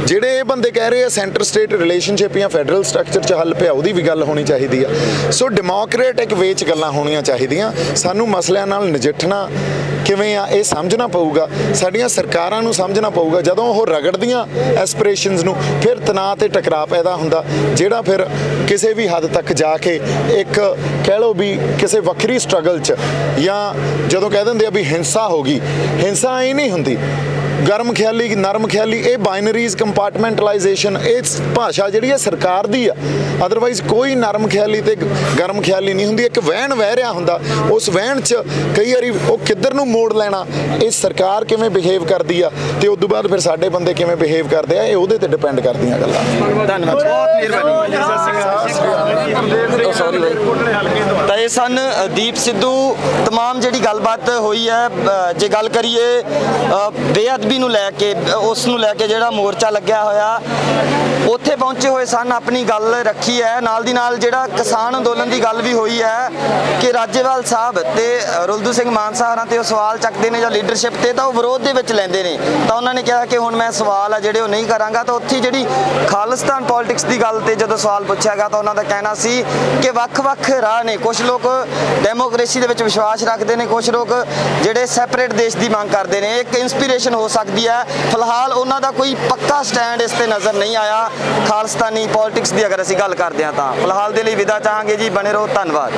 ਜਿਹੜੇ ਇਹ ਬੰਦੇ ਕਹਿ ਰਹੇ ਆ ਸੈਂਟਰ ਸਟੇਟ ਰਿਲੇਸ਼ਨਸ਼ਿਪ ਜਾਂ ਫੈਡਰਲ ਸਟਰਕਚਰ 'ਚ ਹੱਲ ਪਿਆ, ਉਹਦੀ ਵੀ ਗੱਲ ਹੋਣੀ ਚਾਹੀਦੀ ਆ। ਸੋ ਡੈਮੋਕ੍ਰੈਟਿਕ ਵੇ 'ਚ ਗੱਲਾਂ ਹੋਣੀਆਂ ਚਾਹੀਦੀਆਂ। ਸਾਨੂੰ ਮਸਲਿਆਂ ਨਾਲ ਨਜਿੱਠਣਾ ਕਿਵੇਂ ਆ ਇਹ ਸਮਝਣਾ ਪਊਗਾ, ਸਾਡੀਆਂ ਸਰਕਾਰਾਂ ਨੂੰ ਸਮਝਣਾ ਪਊਗਾ। ਜਦੋਂ ਉਹ ਰਗੜਦੀਆਂ ਐਸਪੀਰੇਸ਼ਨਸ ਨੂੰ, ਫਿਰ ਤਣਾਅ ਤੇ ਟਕਰਾਅ ਪੈਦਾ ਹੁੰਦਾ, ਜਿਹੜਾ ਫਿਰ ਕਿਸੇ ਵੀ ਹੱਦ ਤੱਕ ਜਾ ਕੇ ਇੱਕ ਕਹਿ ਲਓ ਵੀ ਕਿਸੇ ਵੱਖਰੀ ਸਟਰਗਲ 'ਚ, ਜਾਂ ਜਦੋਂ ਕਹਿ ਦਿੰਦੇ ਆ ਵੀ ਹਿੰਸਾ ਹਿੰਸਾ ਹੋ ਗਈ। ਹਿੰਸਾ ਇਹ ਨਹੀਂ ਹੁੰਦੀ। ਗਰਮ ਖਿਆਲੀ ਨਰਮ ਖਿਆਲੀ ਇਹ ਬਾਈਨਰੀਜ਼ ਕੰਪਾਰਟਮੈਂਟਲਾਈਜੇਸ਼ਨ ਇਹ ਭਾਸ਼ਾ ਜਿਹੜੀ ਹੈ ਸਰਕਾਰ ਦੀ ਆ। ਅਦਰਵਾਈਜ਼ ਕੋਈ ਨਰਮ ਖਿਆਲੀ ਤੇ ਗਰਮ ਖਿਆਲੀ ਨਹੀਂ ਹੁੰਦੀ। ਇੱਕ ਵਹਿਣ ਵਹਿ ਰਿਹਾ ਹੁੰਦਾ, ਉਸ ਵਹਿਣ 'ਚ ਕਈ ਵਾਰੀ ਉਹ ਕਿੱਧਰ ਨੂੰ ਮੋੜ ਲੈਣਾ, ਇਹ ਸਰਕਾਰ ਕਿਵੇਂ ਬਿਹੇਵ ਕਰਦੀ ਆ ਤੇ ਉਸ ਤੋਂ ਬਾਅਦ ਫਿਰ ਸਾਡੇ ਬੰਦੇ ਕਿਵੇਂ ਬਿਹੇਵ ਕਰਦੇ ਆ, ਇਹ ਉਹਦੇ ਤੇ ਡਿਪੈਂਡ ਕਰਦੀਆਂ ਗੱਲਾਂ। ਧੰਨਵਾਦ, ਬਹੁਤ ਮਿਹਰਬਾਨੀ। ਸੌਰੀ ਬਾਈ। ਤਾਂ ਇਹ ਸਨ ਦੀਪ ਸਿੱਧੂ। ਤਮਾਮ ਜਿਹੜੀ ਗੱਲਬਾਤ ਹੋਈ ਹੈ, ਜੇ ਗੱਲ ਕਰੀਏ ਬੇਅਦਬੀ ਨੂੰ ਲੈ ਕੇ, ਉਸ ਨੂੰ ਲੈ ਕੇ ਜਿਹੜਾ ਮੋਰਚਾ ਲੱਗਿਆ ਹੋਇਆ, ਉੱਥੇ ਪਹੁੰਚੇ ਹੋਏ ਸਨ, ਆਪਣੀ ਗੱਲ ਰੱਖੀ ਹੈ। ਨਾਲ ਦੀ ਨਾਲ ਜਿਹੜਾ ਕਿਸਾਨ ਅੰਦੋਲਨ ਦੀ ਗੱਲ ਵੀ ਹੋਈ ਹੈ ਕਿ ਰਾਜੇਵਾਲ ਸਾਹਿਬ ਤੇ ਰੁਲਦੂ ਸਿੰਘ ਮਾਨਸਾ ਹੋਰਾਂ ਤੇ ਉਹ ਸਵਾਲ ਚੱਕਦੇ ਨੇ ਜਾਂ ਲੀਡਰਸ਼ਿਪ ਤੇ, ਤਾਂ ਉਹ ਵਿਰੋਧ ਦੇ ਵਿੱਚ ਲੈਂਦੇ ਨੇ। ਤਾਂ ਉਹਨਾਂ ਨੇ ਕਿਹਾ ਕਿ ਹੁਣ ਮੈਂ ਸਵਾਲ ਆ ਜਿਹੜੇ ਉਹ ਨਹੀਂ ਕਰਾਂਗਾ। ਤਾਂ ਉੱਥੇ ਜਿਹੜੀ ਖਾਲਿਸਤਾਨ ਪੋਲਿਟਿਕਸ ਦੀ ਗੱਲ ਤੇ ਜਦੋਂ ਸਵਾਲ ਪੁੱਛਿਆ ਗਿਆ ਤਾਂ ਉਹਨਾਂ ਦਾ ਕਹਿਣਾ ਸੀ ਕਿ ਵੱਖ-ਵੱਖ ਰਾਹ ਨੇ। ਕੁਝ ਲੋਕ ਡੈਮੋਕ੍ਰੇਸੀ ਦੇ ਵਿੱਚ ਵਿਸ਼ਵਾਸ ਰੱਖਦੇ ਨੇ, ਕੁਝ ਲੋਕ ਜਿਹੜੇ ਸੈਪਰੇਟ ਦੇਸ਼ ਦੀ ਮੰਗ ਕਰਦੇ ਨੇ। ਇੱਕ ਇਨਸਪੀਰੇਸ਼ਨ ਹੋ ਸਕਦੀ ਹੈ। ਫਿਲਹਾਲ ਉਹਨਾਂ ਦਾ ਕੋਈ ਪੱਕਾ ਸਟੈਂਡ ਇਸ ਤੇ ਨਜ਼ਰ ਨਹੀਂ ਆਇਆ। ਖਾਲਿਸਤਾਨੀ ਪੋਲਿਟਿਕਸ ਦੀ ਅਗਰ ਅਸੀਂ ਗੱਲ ਕਰਦੇ ਹਾਂ ਤਾਂ ਫਿਲਹਾਲ ਦੇ ਲਈ ਵਿਦਾ ਚਾਹਾਂਗੇ ਜੀ। ਬਣੇ ਰਹੋ, ਧੰਨਵਾਦ।